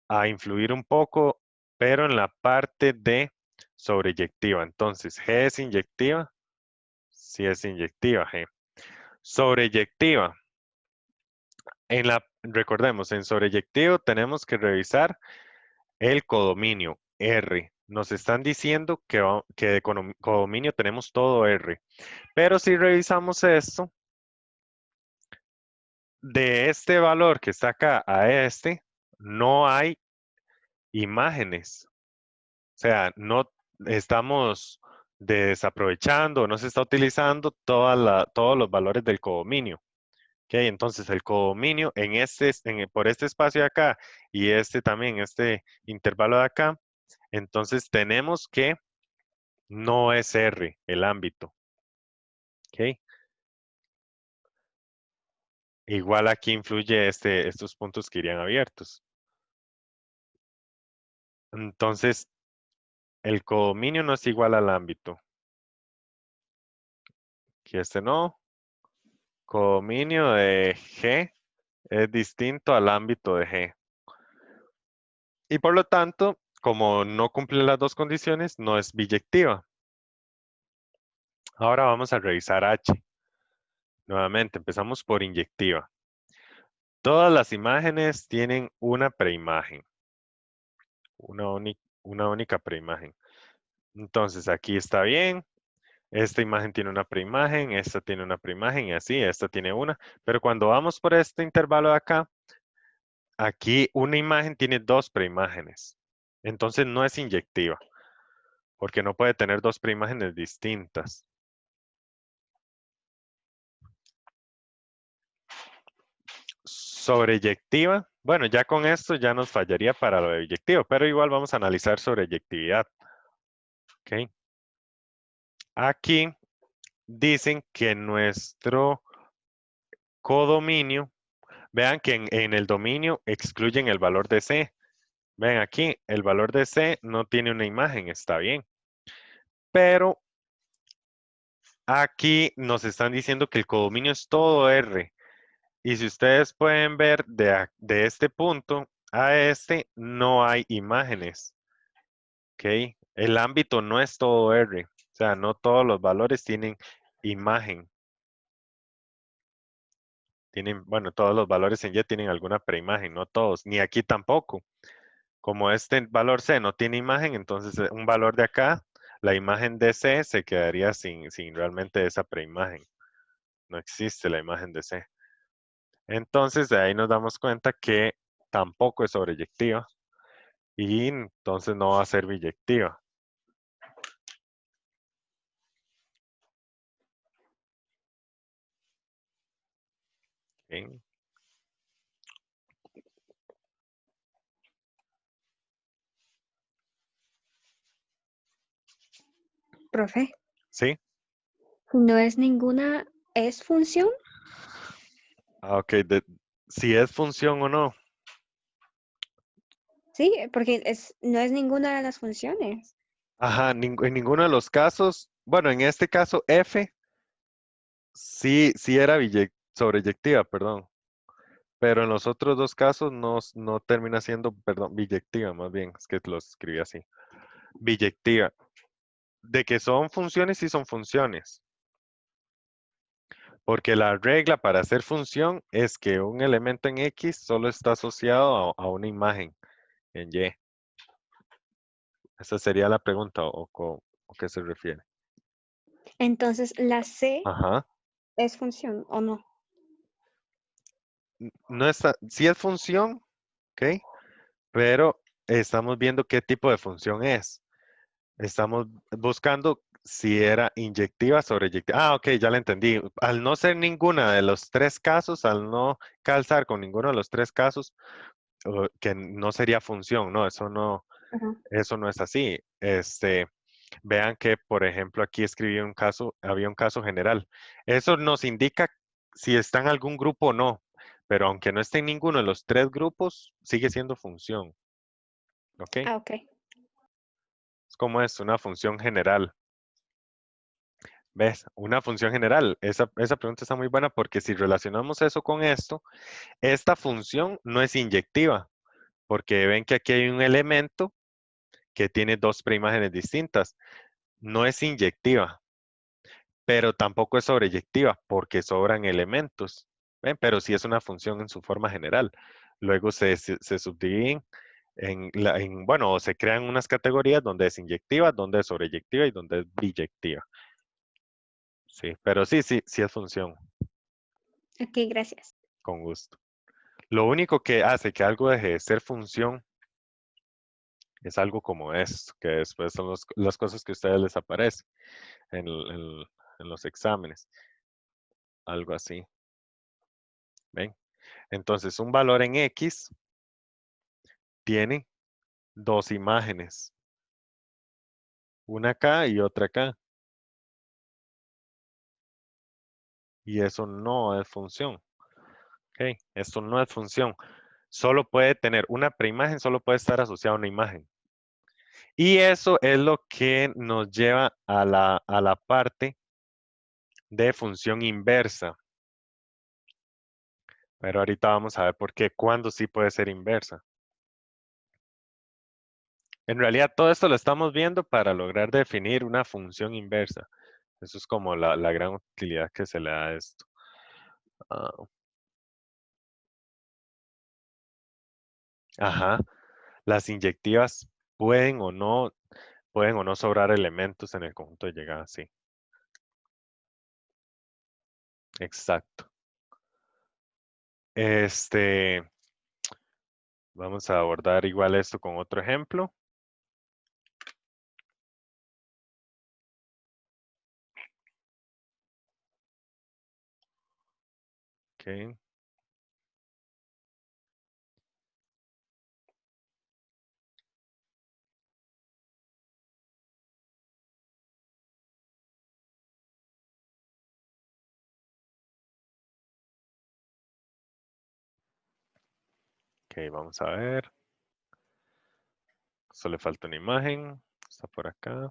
a influir un poco, pero en la parte de sobreyectiva. Entonces, G es inyectiva. Sí es inyectiva, G. Sobreyectiva. Recordemos, en sobreyectivo tenemos que revisar el codominio, R. Nos están diciendo que de codominio tenemos todo R. Pero si revisamos esto, de este valor que está acá a este, no hay imágenes. O sea, no estamos desaprovechando, no se está utilizando todos los valores del codominio. Ok, entonces el codominio por este espacio de acá y este también, este intervalo de acá, entonces tenemos que no es R el ámbito. Ok, igual aquí influye estos puntos que irían abiertos. Entonces, el codominio no es igual al ámbito. Aquí este no. Codominio de G es distinto al ámbito de G. Y por lo tanto, como no cumple las dos condiciones, no es biyectiva. Ahora vamos a revisar H. Nuevamente, empezamos por inyectiva. Todas las imágenes tienen una preimagen. Una única preimagen. Entonces, aquí está bien. Esta imagen tiene una preimagen, esta tiene una preimagen y así, esta tiene una. Pero cuando vamos por este intervalo de acá, aquí una imagen tiene dos preimágenes. Entonces no es inyectiva, porque no puede tener dos preimágenes distintas. Sobreyectiva, bueno, ya con esto ya nos fallaría para lo de biyectivo, pero igual vamos a analizar sobreyectividad. ¿Ok? Aquí dicen que nuestro codominio, vean que en el dominio excluyen el valor de C. Ven aquí, el valor de C no tiene una imagen, está bien. Pero aquí nos están diciendo que el codominio es todo R. Y si ustedes pueden ver de este punto a este, no hay imágenes. ¿Ok? El ámbito no es todo R. O sea, no todos los valores tienen imagen. Tienen, bueno, todos los valores en Y tienen alguna preimagen, no todos, ni aquí tampoco. Como este valor C no tiene imagen, entonces un valor de acá, la imagen de C se quedaría sin realmente esa preimagen. No existe la imagen de C. Entonces de ahí nos damos cuenta que tampoco es sobreyectiva y entonces no va a ser biyectiva. ¿Ok? Profe, ¿Sí? no es ninguna, ¿es función? Ah, ok, si es función o no. Sí, porque no es ninguna de las funciones. Ajá, en ninguno de los casos, bueno, en este caso F sí era sobreyectiva, perdón. Pero en los otros dos casos no termina siendo, perdón, biyectiva, más bien, es que lo escribí así. Biyectiva. De que son funciones, sí son funciones. Porque la regla para hacer función es que un elemento en X solo está asociado a una imagen en Y. Esa sería la pregunta o qué se refiere. Entonces, ¿la C Ajá. es función o no? No está, sí es función, ¿ok? Pero estamos viendo qué tipo de función es. Estamos buscando si era inyectiva o sobreyectiva. Ah, ok, ya la entendí. Al no ser ninguna de los tres casos, al no calzar con ninguno de los tres casos, que no sería función, no, Ajá. eso no es así. Vean que, por ejemplo, aquí escribí un caso, había un caso general. Eso nos indica si está en algún grupo o no, pero aunque no esté en ninguno de los tres grupos, sigue siendo función. ¿Ok? Ah, ok. Es como es una función general. ¿Ves? Una función general. Esa pregunta está muy buena porque si relacionamos eso con esto, esta función no es inyectiva, porque ven que aquí hay un elemento que tiene dos preimágenes distintas. No es inyectiva, pero tampoco es sobreyectiva porque sobran elementos. ¿Ven? Pero sí es una función en su forma general. Luego se subdividen bueno, o se crean unas categorías donde es inyectiva, donde es sobreyectiva y donde es biyectiva. Sí, pero sí es función, Ok, gracias. con gusto. Lo único que hace que algo deje de ser función es algo como esto, que después son las cosas que a ustedes les aparecen en los exámenes. Algo así. ¿Ven? Entonces, un valor en X tiene dos imágenes. Una acá y otra acá. Y eso no es función. ¿Ok? Esto no es función. Solo puede tener una preimagen, solo puede estar asociada a una imagen. Y eso es lo que nos lleva a la parte de función inversa. Pero ahorita vamos a ver por qué, cuándo sí puede ser inversa. En realidad todo esto lo estamos viendo para lograr definir una función inversa. Eso es como la gran utilidad que se le da a esto. Ah, ajá. Las inyectivas pueden o no sobrar elementos en el conjunto de llegada, sí. Exacto. Este, vamos a abordar igual esto con otro ejemplo. Ok. Ok, vamos a ver. Solo le falta una imagen. Está por acá.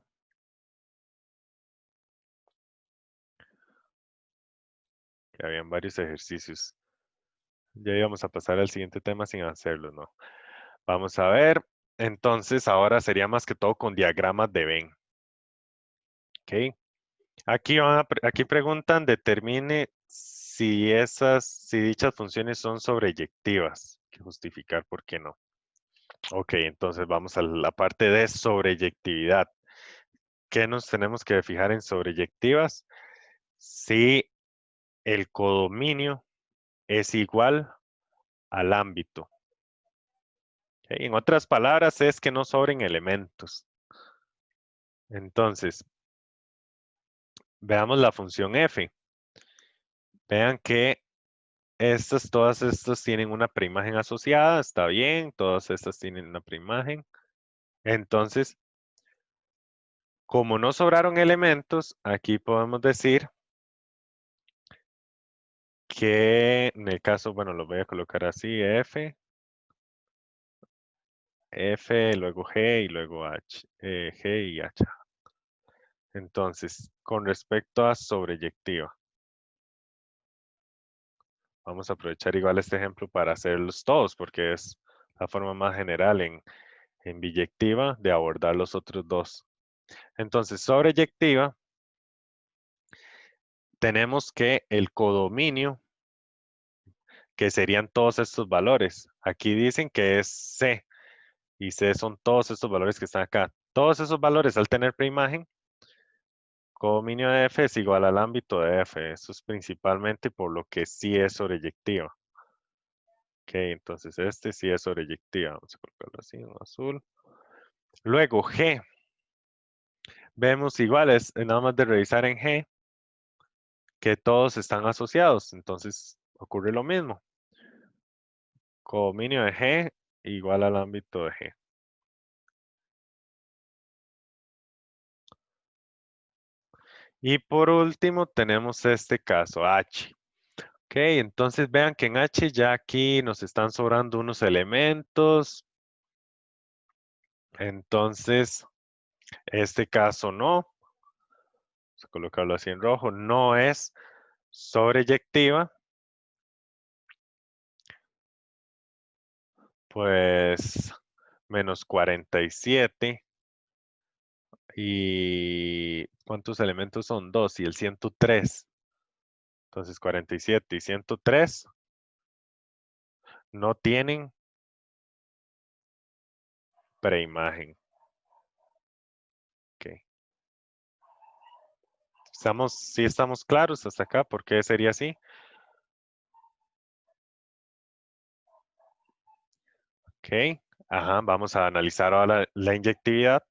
Que habían varios ejercicios. Ya íbamos a pasar al siguiente tema sin hacerlo, ¿no? Vamos a ver. Entonces, ahora sería más que todo con diagramas de Venn. Ok. Aquí preguntan, determine si dichas funciones son sobreyectivas. Hay que justificar por qué no. Ok, entonces vamos a la parte de sobreyectividad. ¿Qué nos tenemos que fijar en sobreyectivas? Si el codominio es igual al ámbito. Ok, en otras palabras, es que no sobren elementos. Entonces, veamos la función f. Vean que todas estas tienen una preimagen asociada, está bien, todas estas tienen una preimagen. Entonces, como no sobraron elementos, aquí podemos decir que en el caso, bueno, lo voy a colocar así, F, luego G y luego H, G y H. Entonces, con respecto a sobreyectiva, vamos a aprovechar igual este ejemplo para hacerlos todos, porque es la forma más general en biyectiva de abordar los otros dos. Entonces, sobreyectiva, tenemos que el codominio, que serían todos estos valores. Aquí dicen que es C, y C son todos estos valores que están acá. Todos esos valores al tener preimagen, codominio de F es igual al ámbito de F. Eso es principalmente por lo que sí es sobreyectiva. Ok, entonces este sí es sobreyectiva. Vamos a colocarlo así en azul. Luego G. Vemos iguales, nada más de revisar en G, que todos están asociados. Entonces ocurre lo mismo. Codominio de G igual al ámbito de G. Y por último tenemos este caso, H. Ok, entonces vean que en H ya aquí nos están sobrando unos elementos. Entonces, este caso no. Vamos a colocarlo así en rojo. No es sobreyectiva. Pues menos 47. ¿Y cuántos elementos son? 2 y el 103. Entonces 47 y 103 no tienen preimagen. Ok. Sí estamos claros hasta acá. ¿Por qué sería así? Ok. Ajá, vamos a analizar ahora la inyectividad,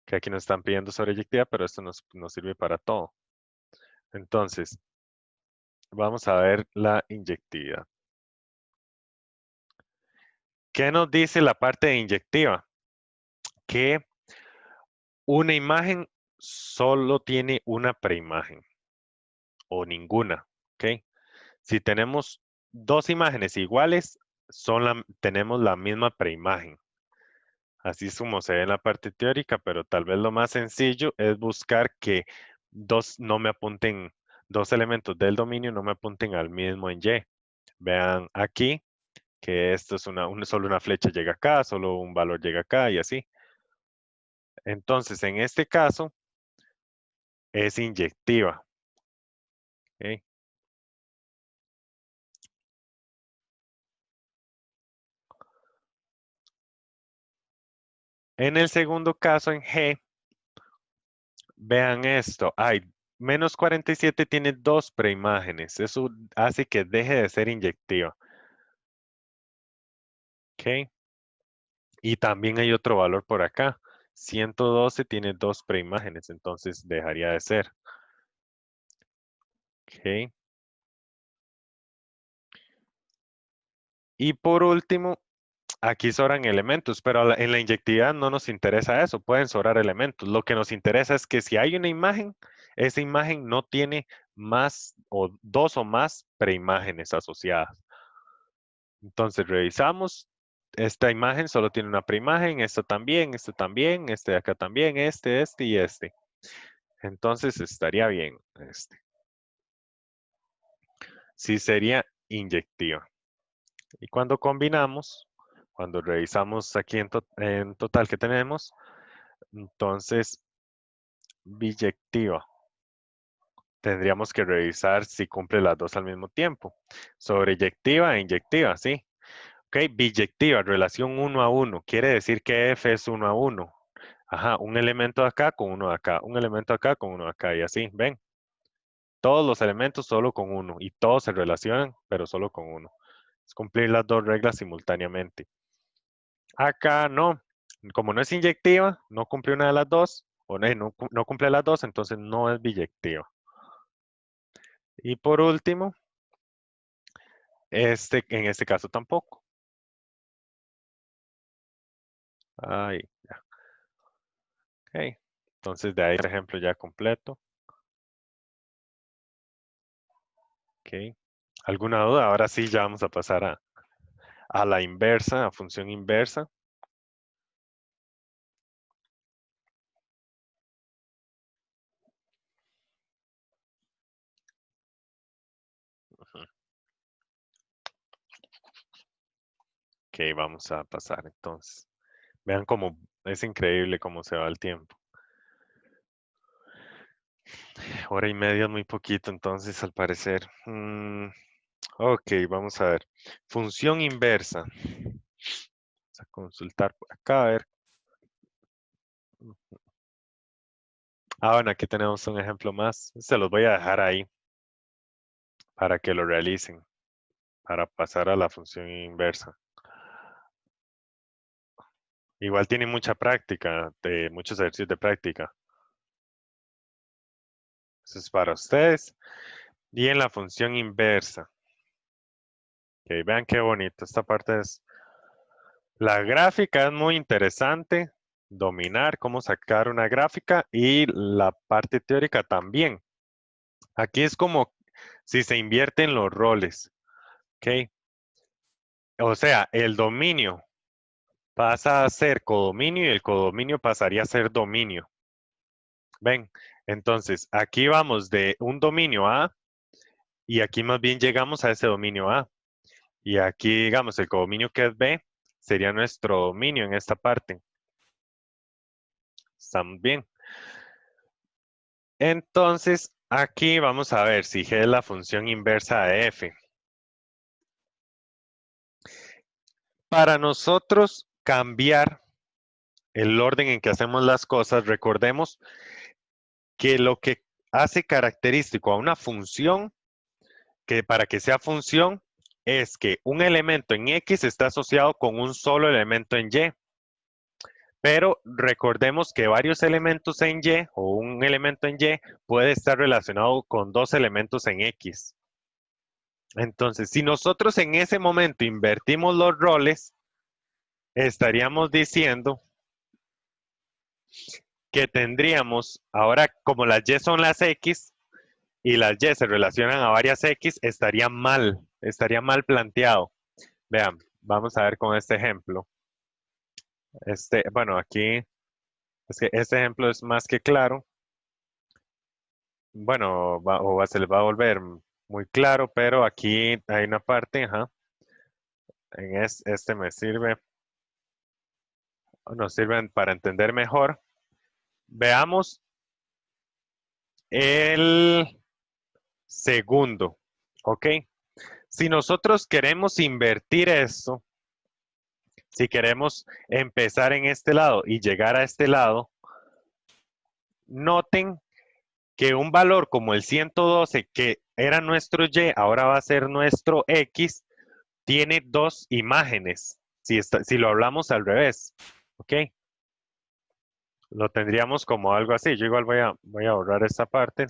que aquí nos están pidiendo sobreyectividad, pero esto nos sirve para todo. Entonces, vamos a ver la inyectividad. ¿Qué nos dice la parte de inyectiva? Que una imagen solo tiene una preimagen o ninguna, ¿ok? Si tenemos dos imágenes iguales, tenemos la misma preimagen. Así es como se ve en la parte teórica, pero tal vez lo más sencillo es buscar que no me apunten, dos elementos del dominio no me apunten al mismo en Y. Vean aquí que esto es solo una flecha llega acá, solo un valor llega acá y así. Entonces, en este caso, es inyectiva. ¿Ok? En el segundo caso, en G, vean esto. Menos 47 tiene dos preimágenes. Eso hace que deje de ser inyectiva. ¿Ok? Y también hay otro valor por acá. 112 tiene dos preimágenes, entonces dejaría de ser. ¿Ok? Y por último, aquí sobran elementos, pero en la inyectividad no nos interesa eso, pueden sobrar elementos. Lo que nos interesa es que si hay una imagen, esa imagen no tiene más o dos o más preimágenes asociadas. Entonces revisamos. Esta imagen solo tiene una preimagen, este también, este de acá también, este y este. Entonces estaría bien este. Sí sería inyectiva. Y cuando combinamos, cuando revisamos aquí en total que tenemos, entonces biyectiva. Tendríamos que revisar si cumple las dos al mismo tiempo. Sobreyectiva e inyectiva, ¿sí? Ok, biyectiva, relación 1 a 1. Quiere decir que F es 1 a 1. Ajá, un elemento de acá con uno de acá, un elemento de acá con uno de acá y así, ¿ven? Todos los elementos solo con uno y todos se relacionan, pero solo con uno. Es cumplir las dos reglas simultáneamente. Acá no, como no es inyectiva, no cumple una de las dos, o no cumple las dos, entonces no es biyectiva. Y por último, en este caso tampoco. Ahí, ya. Ok. Entonces de ahí, por ejemplo, ya completo. Ok. ¿Alguna duda? Ahora sí ya vamos a pasar a la inversa, a función inversa. Ujú. Ok, vamos a pasar entonces. Vean cómo es increíble cómo se va el tiempo. Hora y media es muy poquito, entonces al parecer. Ok, vamos a ver. Función inversa. Vamos a consultar por acá, a ver. Ah, bueno, aquí tenemos un ejemplo más. Se los voy a dejar ahí para que lo realicen, para pasar a la función inversa. Igual tiene mucha práctica, muchos ejercicios de práctica. Eso es para ustedes. Y en la función inversa. Ok, vean qué bonito. Esta parte es... La gráfica es muy interesante. Dominar cómo sacar una gráfica y la parte teórica también. Aquí es como si se invierten los roles. ¿Ok? O sea, el dominio pasa a ser codominio y el codominio pasaría a ser dominio. ¿Ven? Entonces, aquí vamos de un dominio A y aquí más bien llegamos a ese dominio A. Y aquí, digamos, el codominio que es B sería nuestro dominio en esta parte. ¿Estamos bien? Entonces, aquí vamos a ver si G es la función inversa de F. Para nosotros cambiar el orden en que hacemos las cosas, recordemos que lo que hace característico a una función, que para que sea función, es que un elemento en X está asociado con un solo elemento en Y. Pero recordemos que varios elementos en Y o un elemento en Y puede estar relacionado con dos elementos en X. Entonces, si nosotros en ese momento invertimos los roles, estaríamos diciendo que tendríamos, ahora como las Y son las X y las Y se relacionan a varias X, estaría mal planteado. Vean, vamos a ver con este ejemplo. Bueno, aquí es que este ejemplo es más que claro. Bueno, se les va a volver muy claro, pero aquí hay una parte, ajá, este me sirve, nos sirven para entender mejor. Veamos el segundo, ¿ok? Si nosotros queremos invertir esto, si queremos empezar en este lado y llegar a este lado, noten que un valor como el 112, que era nuestro Y, ahora va a ser nuestro X, tiene dos imágenes, si lo hablamos al revés, ¿ok? Lo tendríamos como algo así. Yo igual voy a borrar esta parte,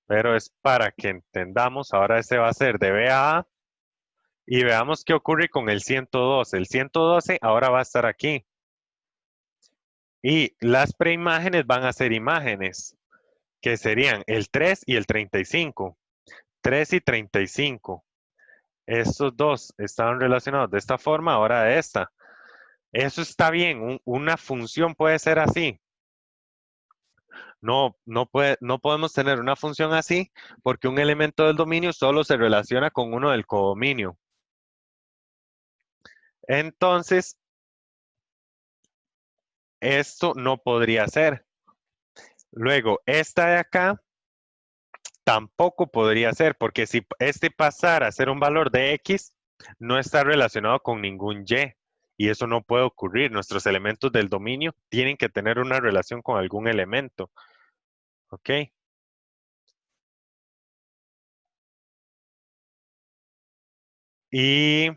pero es para que entendamos. Ahora ese va a ser de B a A y veamos qué ocurre con el 112. El 112 ahora va a estar aquí. Y las preimágenes van a ser imágenes, que serían el 3 y el 35. 3 y 35. Estos dos estaban relacionados de esta forma, ahora de esta. Eso está bien, una función puede ser así. No podemos tener una función así porque un elemento del dominio solo se relaciona con uno del codominio. Entonces, esto no podría ser. Luego, esta de acá tampoco podría ser, porque si este pasara a ser un valor de X, no está relacionado con ningún Y. Y eso no puede ocurrir. Nuestros elementos del dominio tienen que tener una relación con algún elemento. ¿Ok? Y,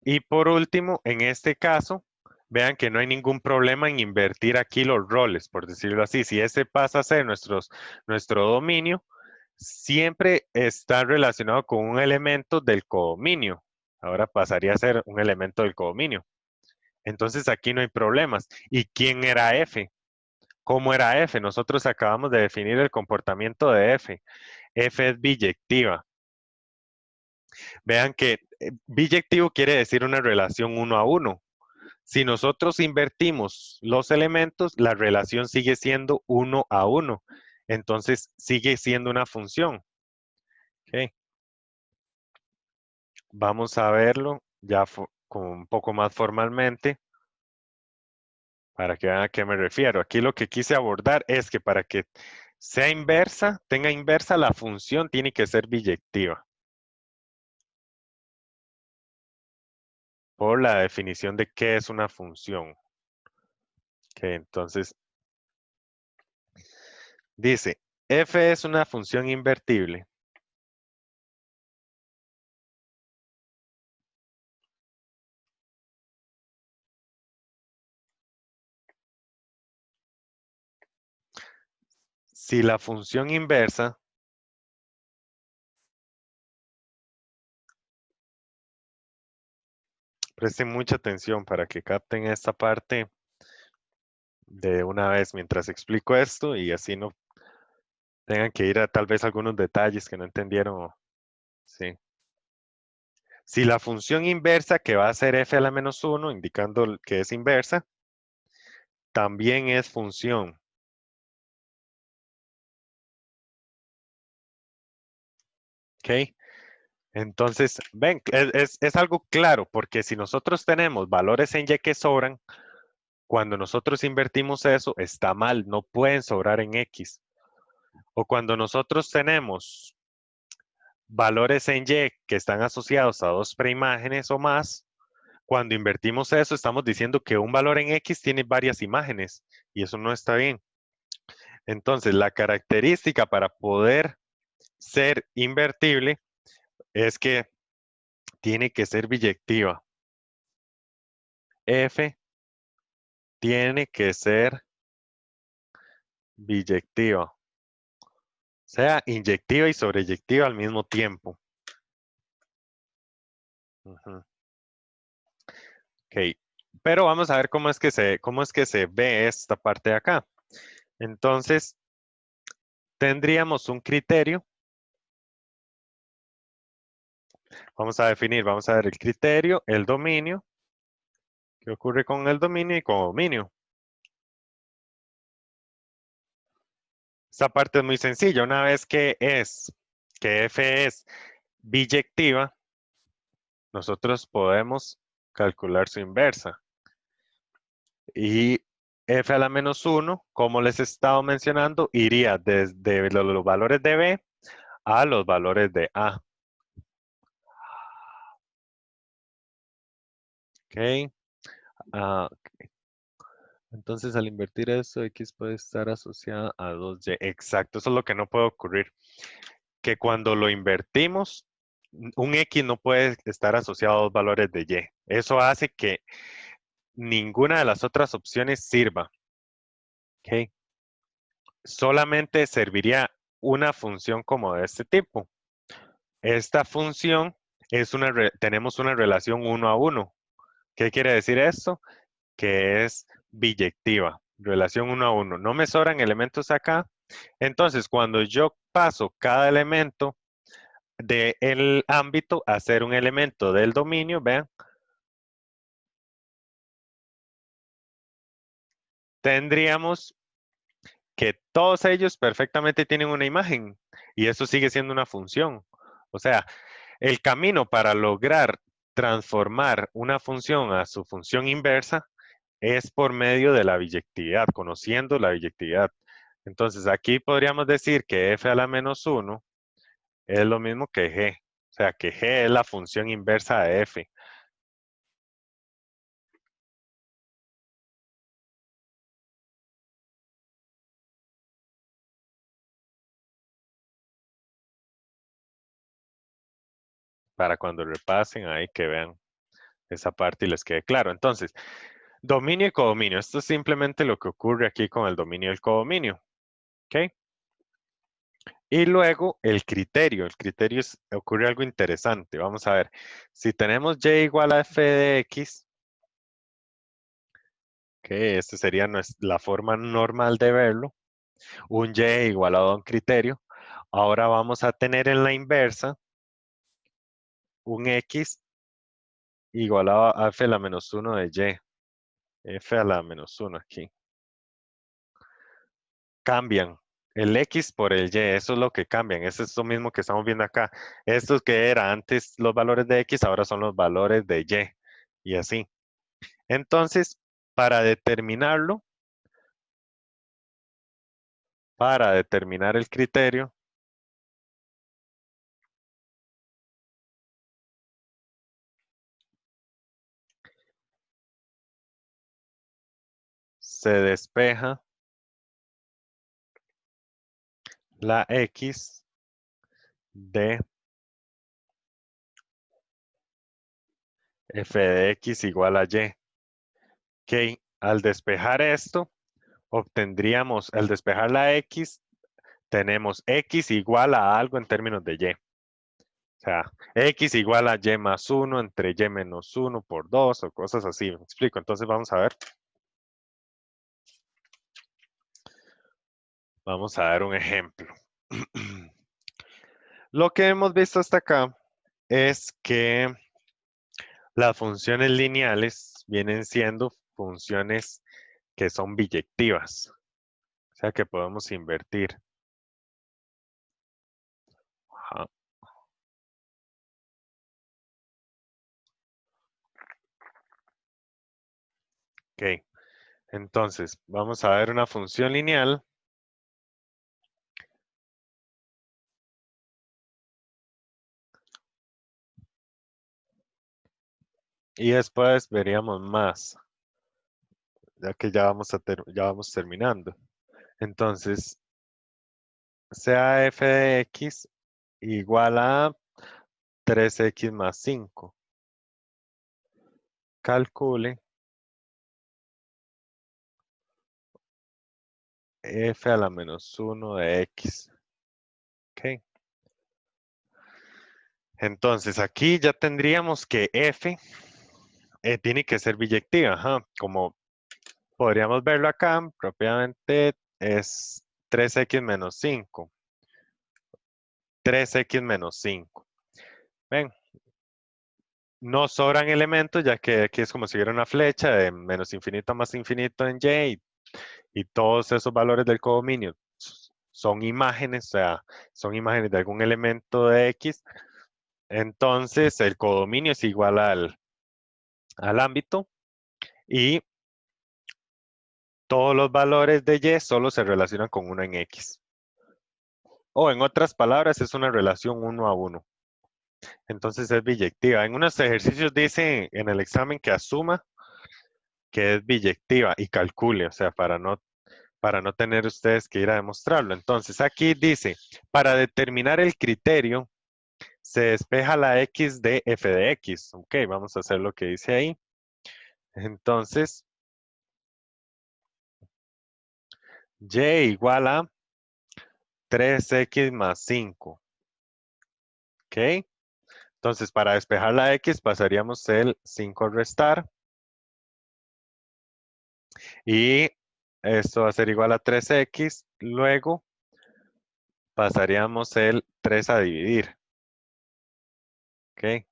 y por último, en este caso, vean que no hay ningún problema en invertir aquí los roles, por decirlo así. Si este pasa a ser nuestro dominio, siempre está relacionado con un elemento del codominio. Ahora pasaría a ser un elemento del codominio. Entonces aquí no hay problemas. ¿Y quién era F? ¿Cómo era F? Nosotros acabamos de definir el comportamiento de F. F es biyectiva. Vean que biyectivo quiere decir una relación uno a uno. Si nosotros invertimos los elementos, la relación sigue siendo uno a uno. Entonces sigue siendo una función. ¿Ok? Vamos a verlo ya con un poco más formalmente para que vean a qué me refiero. Aquí lo que quise abordar es que para que sea inversa, tenga inversa, la función tiene que ser biyectiva. Por la definición de qué es una función. Que entonces dice, f es una función invertible. Si la función inversa, presten mucha atención para que capten esta parte de una vez mientras explico esto y así no tengan que ir a tal vez algunos detalles que no entendieron. Sí. Si la función inversa, que va a ser f a la menos 1, indicando que es inversa, también es función. ¿Ok? Entonces, ven, es algo claro, porque si nosotros tenemos valores en y que sobran, cuando nosotros invertimos eso, está mal, no pueden sobrar en x. O cuando nosotros tenemos valores en y que están asociados a dos preimágenes o más, cuando invertimos eso, estamos diciendo que un valor en x tiene varias imágenes y eso no está bien. Entonces, la característica para poder ser invertible es que tiene que ser biyectiva. F tiene que ser biyectiva. O sea, inyectiva y sobreyectiva al mismo tiempo. Ujú. Ok. Pero vamos a ver cómo es que se ve esta parte de acá. Entonces, tendríamos un criterio. Vamos a definir, vamos a ver el criterio, el dominio. ¿Qué ocurre con el dominio y codominio? Esta parte es muy sencilla. Una vez que f es biyectiva, nosotros podemos calcular su inversa. Y f a la menos 1, como les he estado mencionando, iría desde los valores de b a los valores de a. ¿Ok? Ok. Entonces, al invertir eso, x puede estar asociada a 2y. Exacto, eso es lo que no puede ocurrir. Que cuando lo invertimos, un x no puede estar asociado a dos valores de y. Eso hace que ninguna de las otras opciones sirva. ¿Ok? Solamente serviría una función como de este tipo. Esta función tenemos una relación uno a uno. ¿Qué quiere decir esto? Que es biyectiva, relación uno a uno. No me sobran elementos acá. Entonces, cuando yo paso cada elemento del ámbito a ser un elemento del dominio, vean, tendríamos que todos ellos perfectamente tienen una imagen y eso sigue siendo una función. O sea, el camino para lograr transformar una función a su función inversa es por medio de la biyectividad, conociendo la biyectividad. Entonces, aquí podríamos decir que f a la menos 1 es lo mismo que g. O sea, que g es la función inversa de f. Para cuando repasen ahí que vean esa parte y les quede claro. Entonces, dominio y codominio. Esto es simplemente lo que ocurre aquí con el dominio y el codominio. ¿Ok? Y luego el criterio. El criterio ocurre algo interesante. Vamos a ver. Si tenemos y igual a f de x, que esta sería la forma normal de verlo, un y igualado a un criterio. Ahora vamos a tener en la inversa un x igualado a f a la menos 1 de y. F a la menos 1 aquí. Cambian el X por el Y, eso es lo que cambian, eso es lo mismo que estamos viendo acá. Estos que eran antes los valores de X, ahora son los valores de Y, y así. Entonces, para determinarlo, para determinar el criterio, se despeja la X de f de X igual a Y. Que al despejar esto, obtendríamos, al despejar la X, tenemos X igual a algo en términos de Y. O sea, X igual a Y más 1 entre Y menos 1 por 2 o cosas así. ¿Me explico? Entonces vamos a ver. Vamos a dar un ejemplo. Lo que hemos visto hasta acá es que las funciones lineales vienen siendo funciones que son biyectivas. O sea que podemos invertir. Ajá. Ok. Entonces, vamos a ver una función lineal. Y después veríamos más, ya que ya vamos terminando. Entonces, sea f de x igual a 3x más 5. Calcule f a la menos 1 de x. Ok. Entonces, aquí ya tendríamos que f tiene que ser biyectiva. Ajá. Como podríamos verlo acá, propiamente es 3x menos 5. 3x menos 5. Ven, no sobran elementos, ya que aquí es como si hubiera una flecha de menos infinito a más infinito en y todos esos valores del codominio son imágenes, o sea, son imágenes de algún elemento de X. Entonces, el codominio es igual al ámbito y todos los valores de Y solo se relacionan con uno en X. O en otras palabras, es una relación 1 a 1. Entonces es biyectiva. En unos ejercicios dice en el examen que asuma que es biyectiva y calcule, o sea, para no tener ustedes que ir a demostrarlo. Entonces aquí dice, para determinar el criterio, se despeja la x de f de x. Ok, vamos a hacer lo que dice ahí. Entonces, y igual a 3x más 5. Ok, entonces para despejar la x pasaríamos el 5 restar. Y esto va a ser igual a 3x. Luego pasaríamos el 3 a dividir. ¿ok?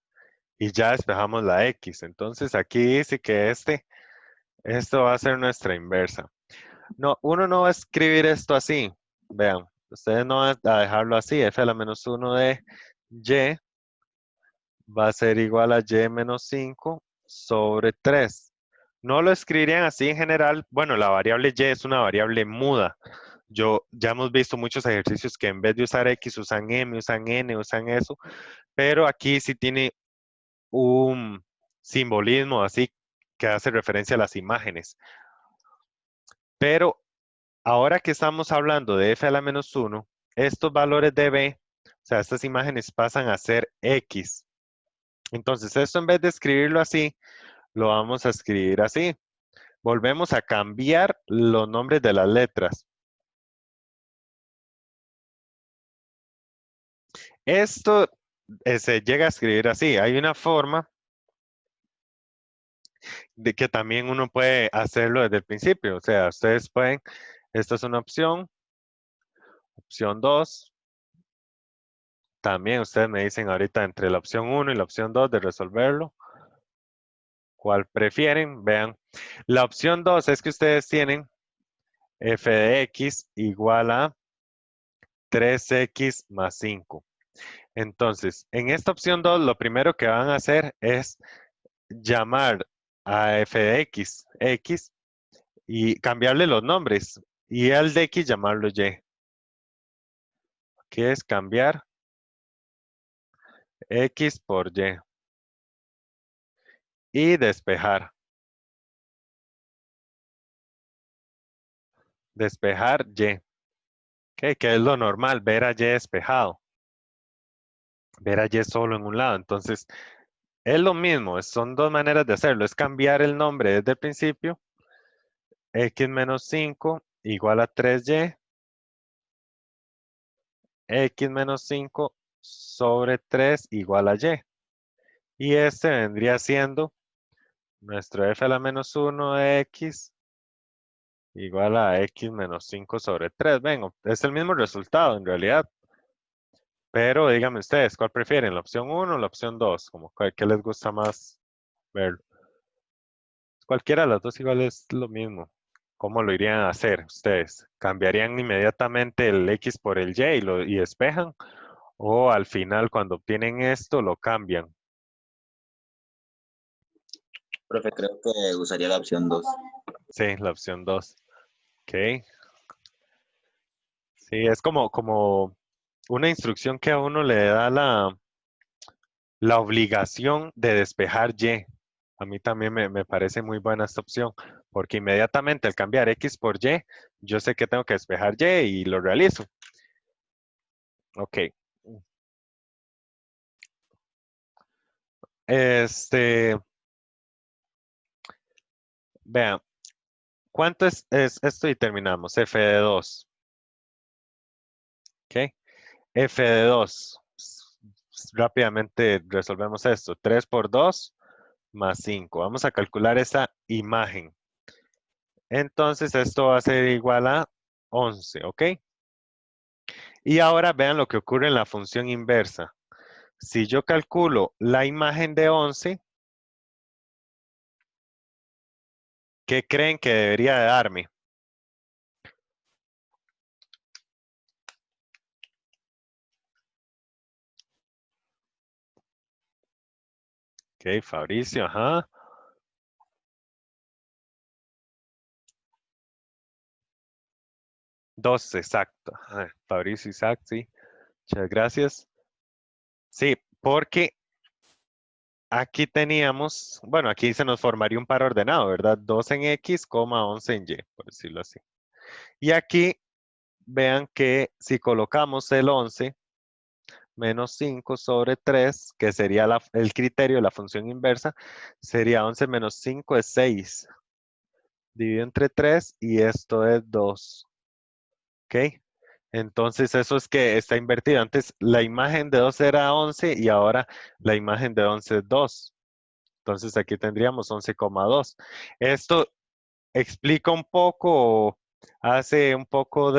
Y ya despejamos la X. Entonces aquí dice que esto va a ser nuestra inversa. No, uno no va a escribir esto así. Vean, ustedes no van a dejarlo así. F a la menos 1 de Y va a ser igual a Y menos 5 sobre 3. No lo escribirían así en general. Bueno, la variable Y es una variable muda. Ya hemos visto muchos ejercicios que en vez de usar X usan M, usan N, usan eso. Pero aquí sí tiene un simbolismo así que hace referencia a las imágenes. Pero ahora que estamos hablando de f a la menos 1, estos valores de b, o sea, estas imágenes pasan a ser x. Entonces, esto en vez de escribirlo así, lo vamos a escribir así. Volvemos a cambiar los nombres de las letras. Esto se llega a escribir así. Hay una forma de que también uno puede hacerlo desde el principio. O sea, ustedes pueden, esta es una opción, opción 2. También ustedes me dicen ahorita entre la opción 1 y la opción 2 de resolverlo. ¿Cuál prefieren? Vean. La opción 2 es que ustedes tienen f de x igual a 3x más 5. Entonces, en esta opción 2, lo primero que van a hacer es llamar a f de x, y cambiarle los nombres. Y al de x llamarlo y. ¿Qué es cambiar x por y? Y despejar. Despejar y. ¿Ok? Que es lo normal, ver a y despejado. Ver a y solo en un lado. Entonces, es lo mismo, son dos maneras de hacerlo. Es cambiar el nombre desde el principio. X menos 5 igual a 3y. X menos 5 sobre 3 igual a y. Y este vendría siendo nuestro f a la menos 1 de x igual a x menos 5 sobre 3. Ven, es el mismo resultado en realidad. Pero díganme ustedes, ¿cuál prefieren? ¿La opción 1 o la opción 2? Como, ¿qué les gusta más ver? Cualquiera de las dos igual es lo mismo. ¿Cómo lo irían a hacer ustedes? ¿Cambiarían inmediatamente el X por el Y y despejan? ¿O al final cuando obtienen esto lo cambian? Profe, creo que usaría la opción 2. Sí, la opción 2. Ok. Sí, es como una instrucción que a uno le da la obligación de despejar Y. A mí también me parece muy buena esta opción, porque inmediatamente al cambiar X por Y, yo sé que tengo que despejar Y y lo realizo. Ok. Vean, ¿cuánto es esto? Y terminamos. F de 2. ¿Ok? F de 2. Rápidamente resolvemos esto. 3 por 2 más 5. Vamos a calcular esa imagen. Entonces esto va a ser igual a 11, ¿ok? Y ahora vean lo que ocurre en la función inversa. Si yo calculo la imagen de 11, ¿qué creen que debería de darme? Ok, Fabricio, ajá. 2, exacto. Ajá, Fabricio, Isaac, sí. Muchas gracias. Sí, porque aquí teníamos, bueno, aquí se nos formaría un par ordenado, ¿verdad? 2 en X, 11 en Y, por decirlo así. Y aquí vean que si colocamos el 11 menos 5 sobre 3, que sería el criterio de la función inversa, sería 11 menos 5 es 6. Dividido entre 3 y esto es 2. ¿Ok? Entonces eso es que está invertido. Antes la imagen de 2 era 11 y ahora la imagen de 11 es 2. Entonces aquí tendríamos 11,2. Esto explica un poco, hace un poco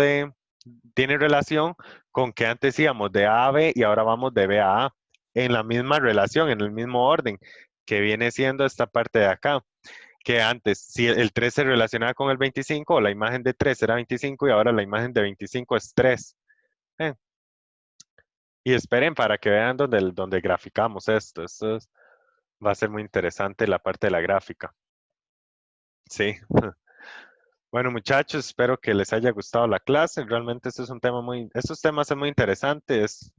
tiene relación con que antes íbamos de A a B y ahora vamos de B a A. en la misma relación, en el mismo orden, que viene siendo esta parte de acá. Que antes, si el 3 se relacionaba con el 25, la imagen de 3 era 25 y ahora la imagen de 25 es 3. Eh, Y esperen para que vean donde graficamos esto. Va a ser muy interesante la parte de la gráfica. Sí. Bueno, muchachos, espero que les haya gustado la clase. Realmente este es un tema estos temas son muy interesantes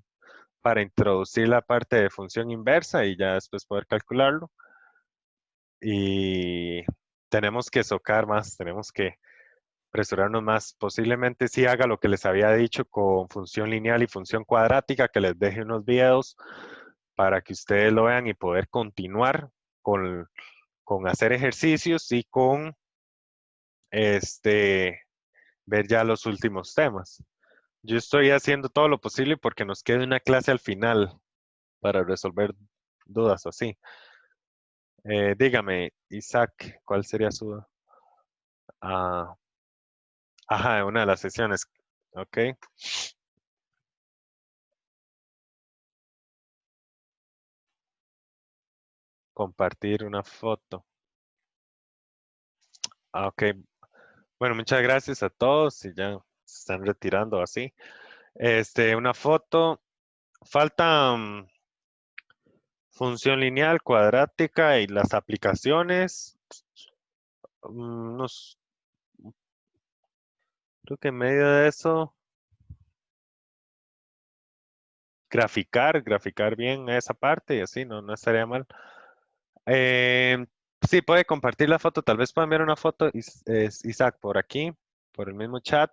para introducir la parte de función inversa y ya después poder calcularlo. Y tenemos que socar más, tenemos que apresurarnos más. Posiblemente sí haga lo que les había dicho con función lineal y función cuadrática, que les deje unos videos para que ustedes lo vean y poder continuar con hacer ejercicios y con ver ya los últimos temas. Yo estoy haciendo todo lo posible porque nos quede una clase al final para resolver dudas así. Dígame, Isaac, ¿cuál sería su duda? Ah, ajá, una de las sesiones. Ok. Compartir una foto. Ah, ok. Bueno, muchas gracias a todos y ya se están retirando así. Una foto. Falta función lineal, cuadrática y las aplicaciones. Unos, creo que en medio de eso, graficar bien esa parte y así, no estaría mal. Eh, sí, puede compartir la foto. Tal vez puedan ver una foto, Isaac, por aquí, por el mismo chat,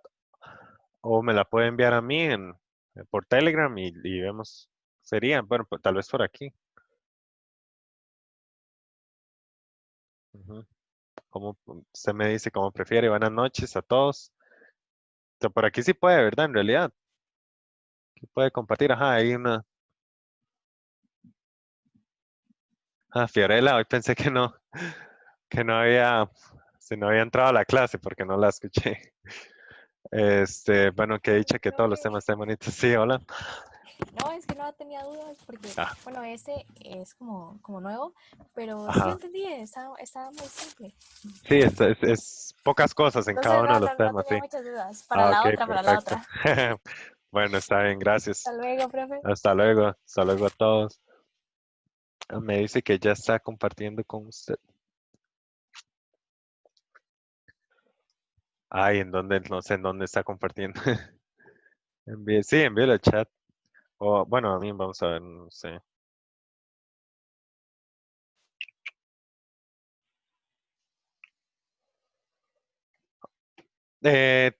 o me la puede enviar a mí por Telegram y vemos. Sería, bueno, pues, tal vez por aquí. Ujú. Como usted me dice, como prefiere. Buenas noches a todos. Por aquí sí puede, ¿verdad? En realidad. Sí puede compartir. Ajá, hay una. Ah, Fiorella, hoy pensé que no había, si no había entrado a la clase porque no la escuché. Bueno, que he dicho que todos los Profe, temas están bonitos. Sí, hola. no, es que no tenía dudas porque, Ah, bueno, este es como nuevo, pero sí lo ajá. entendí, estaba muy simple. Sí, es pocas cosas en cada Entonces uno de los no temas, sí. tenía muchas dudas. Para Ah, ok, la otra, para la perfecto. otra. Bueno, está bien, Hasta gracias. luego, profe. Hasta luego. Hasta luego a todos. Me dice que ya está compartiendo con usted. Ay, ¿en dónde? No sé en dónde está compartiendo. Sí, envíe el chat. O, bueno, a mí vamos a ver, no sé.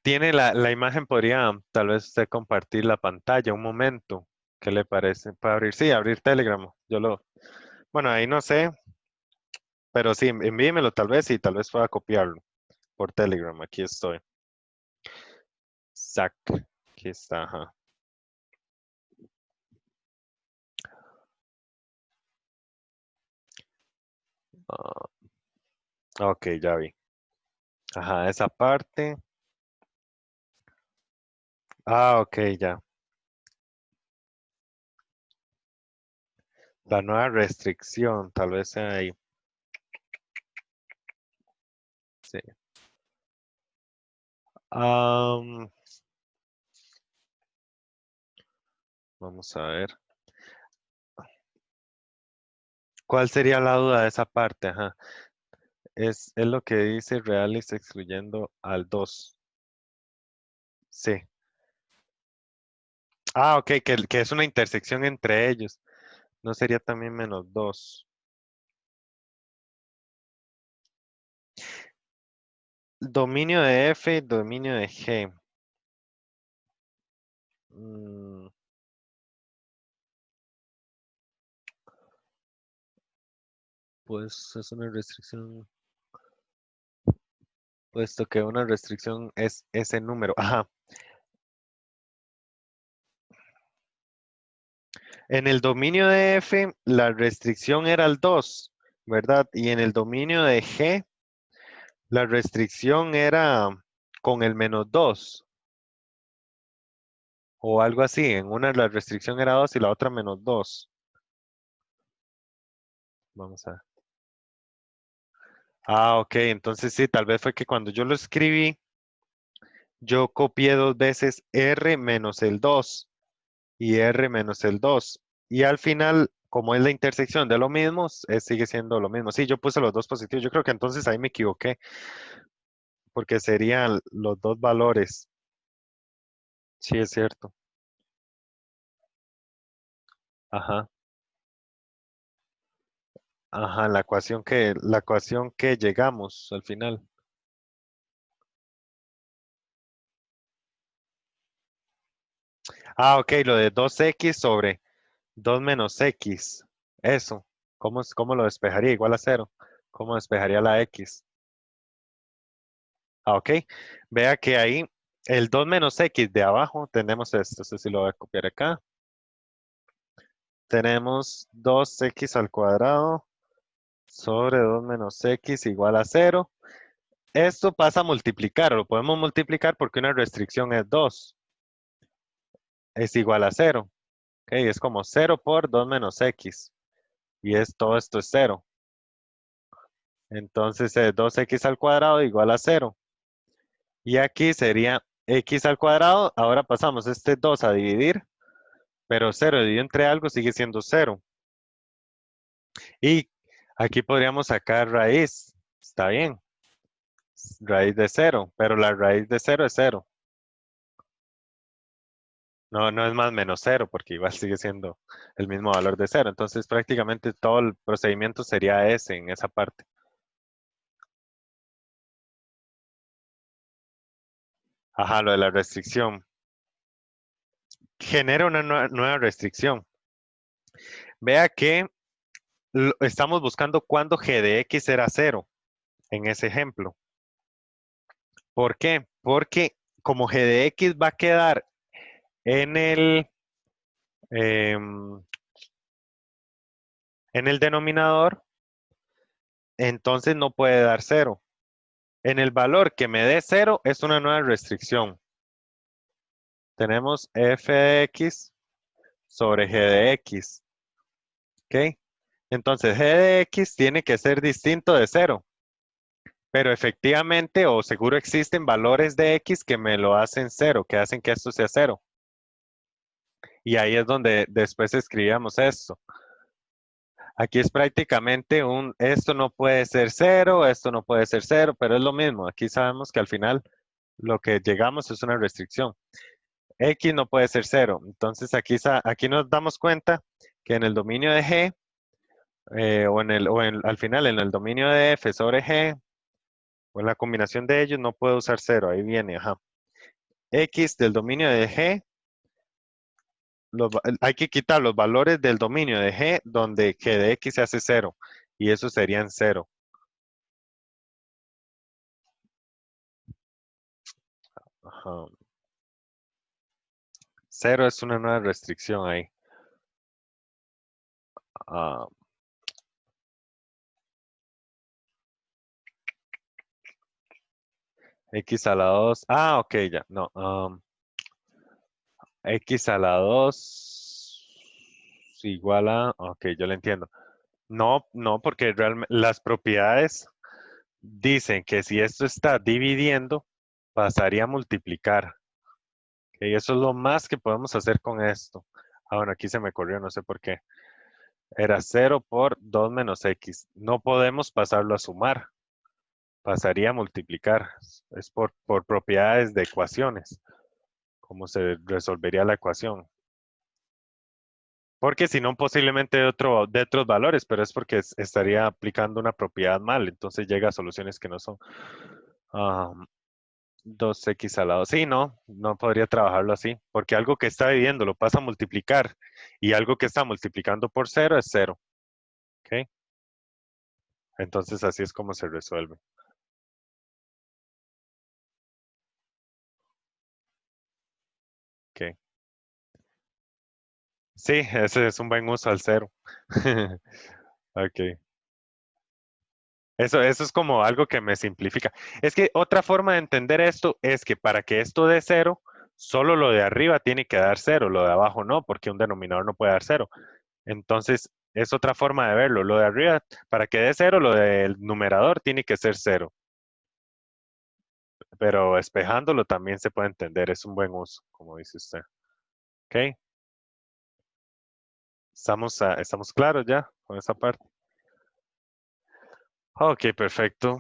Tiene la imagen, podría tal vez usted compartir la pantalla un momento. ¿Qué le parece? Para abrir, sí, abrir Telegram. Bueno, ahí no sé, pero sí, envíemelo tal vez y tal vez pueda copiarlo por Telegram. Aquí estoy. Zack, aquí está, ajá. Ah, ok, ya vi. Ajá, esa parte. Ah, ok, ya. La nueva restricción, tal vez sea ahí. Sí. Am, vamos a ver. ¿Cuál sería la duda de esa parte? Ajá. Es lo que dice Realis excluyendo al 2. Sí. Ah, ok, que es una intersección entre ellos. ¿No sería también -2? Dominio de F, dominio de G. Mm, pues es una restricción, puesto que una restricción es ese número. Ajá. En el dominio de F, la restricción era el 2, ¿verdad? Y en el dominio de G, la restricción era con el -2 o algo así. En una la restricción era 2 y la otra -2. Vamos a ver. Ah, ok, entonces sí, tal vez fue que cuando yo lo escribí, yo copié 2 veces R menos el 2 y R menos el 2. Y al final, como es la intersección de lo mismo, sigue siendo lo mismo. Sí, yo puse los dos positivos. Yo creo que entonces ahí me equivoqué, porque serían los dos valores. Sí, es cierto. Ajá. Ajá, la ecuación que llegamos al final. Ah, ok, lo de 2x sobre 2 menos x. Eso. ¿Cómo lo despejaría? Igual a 0. ¿Cómo despejaría la x? Ah, ok. Vea que ahí el 2 menos x de abajo tenemos esto. Eso sí lo voy a copiar acá. Tenemos 2x al cuadrado sobre 2 menos x igual a 0. Esto pasa a multiplicar. Lo podemos multiplicar porque una restricción es 2. Es igual a 0. Ok, es como 0 por 2 menos x. Y todo esto es 0. Entonces 2x al cuadrado igual a 0. Y aquí sería x al cuadrado. Ahora pasamos este 2 a dividir. Pero 0 dividido entre algo sigue siendo 0. Y aquí podríamos sacar raíz. Está bien. Raíz de 0. Pero la raíz de 0 es 0. No, no es más menos 0 porque igual sigue siendo el mismo valor de 0. Entonces prácticamente todo el procedimiento sería ese en esa parte. Ajá, lo de la restricción. Genera una nueva restricción. Vea que estamos buscando cuándo g de x era 0 en ese ejemplo. ¿Por qué? Porque como g de x va a quedar en em, en el denominador, entonces no puede dar 0. En el valor que me dé 0 es una nueva restricción. Tenemos f de x sobre g de x. ¿Ok? Entonces g de x tiene que ser distinto de 0. Pero efectivamente o seguro existen valores de x que me lo hacen 0, que hacen que esto sea 0. Y ahí es donde después escribíamos esto. Aquí es prácticamente esto no puede ser 0, esto no puede ser 0, pero es lo mismo. Aquí sabemos que al final lo que llegamos es una restricción. X no puede ser 0. Entonces aquí nos damos cuenta que en el dominio de G, al final en el dominio de F sobre G, o en la combinación de ellos no puedo usar 0. Ahí viene, ajá. X del dominio de G, hay que quitar los valores del dominio de G donde G de X se hace 0. Y eso serían 0. Ajá. 0 es una nueva restricción ahí. Ah, X a la 2. Ah, ok, ya. No. X a la 2 igual a. Ok, yo lo entiendo. No, no, porque realmente las propiedades dicen que si esto está dividiendo, pasaría a multiplicar. Ok, eso es lo más que podemos hacer con esto. Ah, bueno, aquí se me corrió, no sé por qué. Era 0 por 2 menos X. No podemos pasarlo a sumar. Pasaría a multiplicar. Es por propiedades de ecuaciones. Cómo se resolvería la ecuación. Porque si no, posiblemente de otros valores, pero es porque estaría aplicando una propiedad mal. Entonces llega a soluciones que no son 2x al lado. Sí, no podría trabajarlo así. Porque algo que está dividiendo lo pasa a multiplicar. Y algo que está multiplicando por 0 es 0. ¿Ok? Entonces así es como se resuelve. ¿Ok? Sí, ese es un buen uso al 0. Ok. Eso es como algo que me simplifica. Es que otra forma de entender esto es que para que esto dé 0, solo lo de arriba tiene que dar 0, lo de abajo no, porque un denominador no puede dar 0. Entonces, Es otra forma de verlo. Lo de arriba, para que dé 0, lo del numerador tiene que ser 0. Pero espejándolo también se puede entender. Es un buen uso, como dice usted. ¿Ok? ¿Estamos claros ya con esa parte? Ok, perfecto.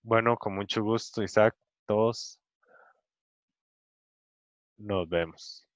Bueno, con mucho gusto, Isaac. Todos nos vemos.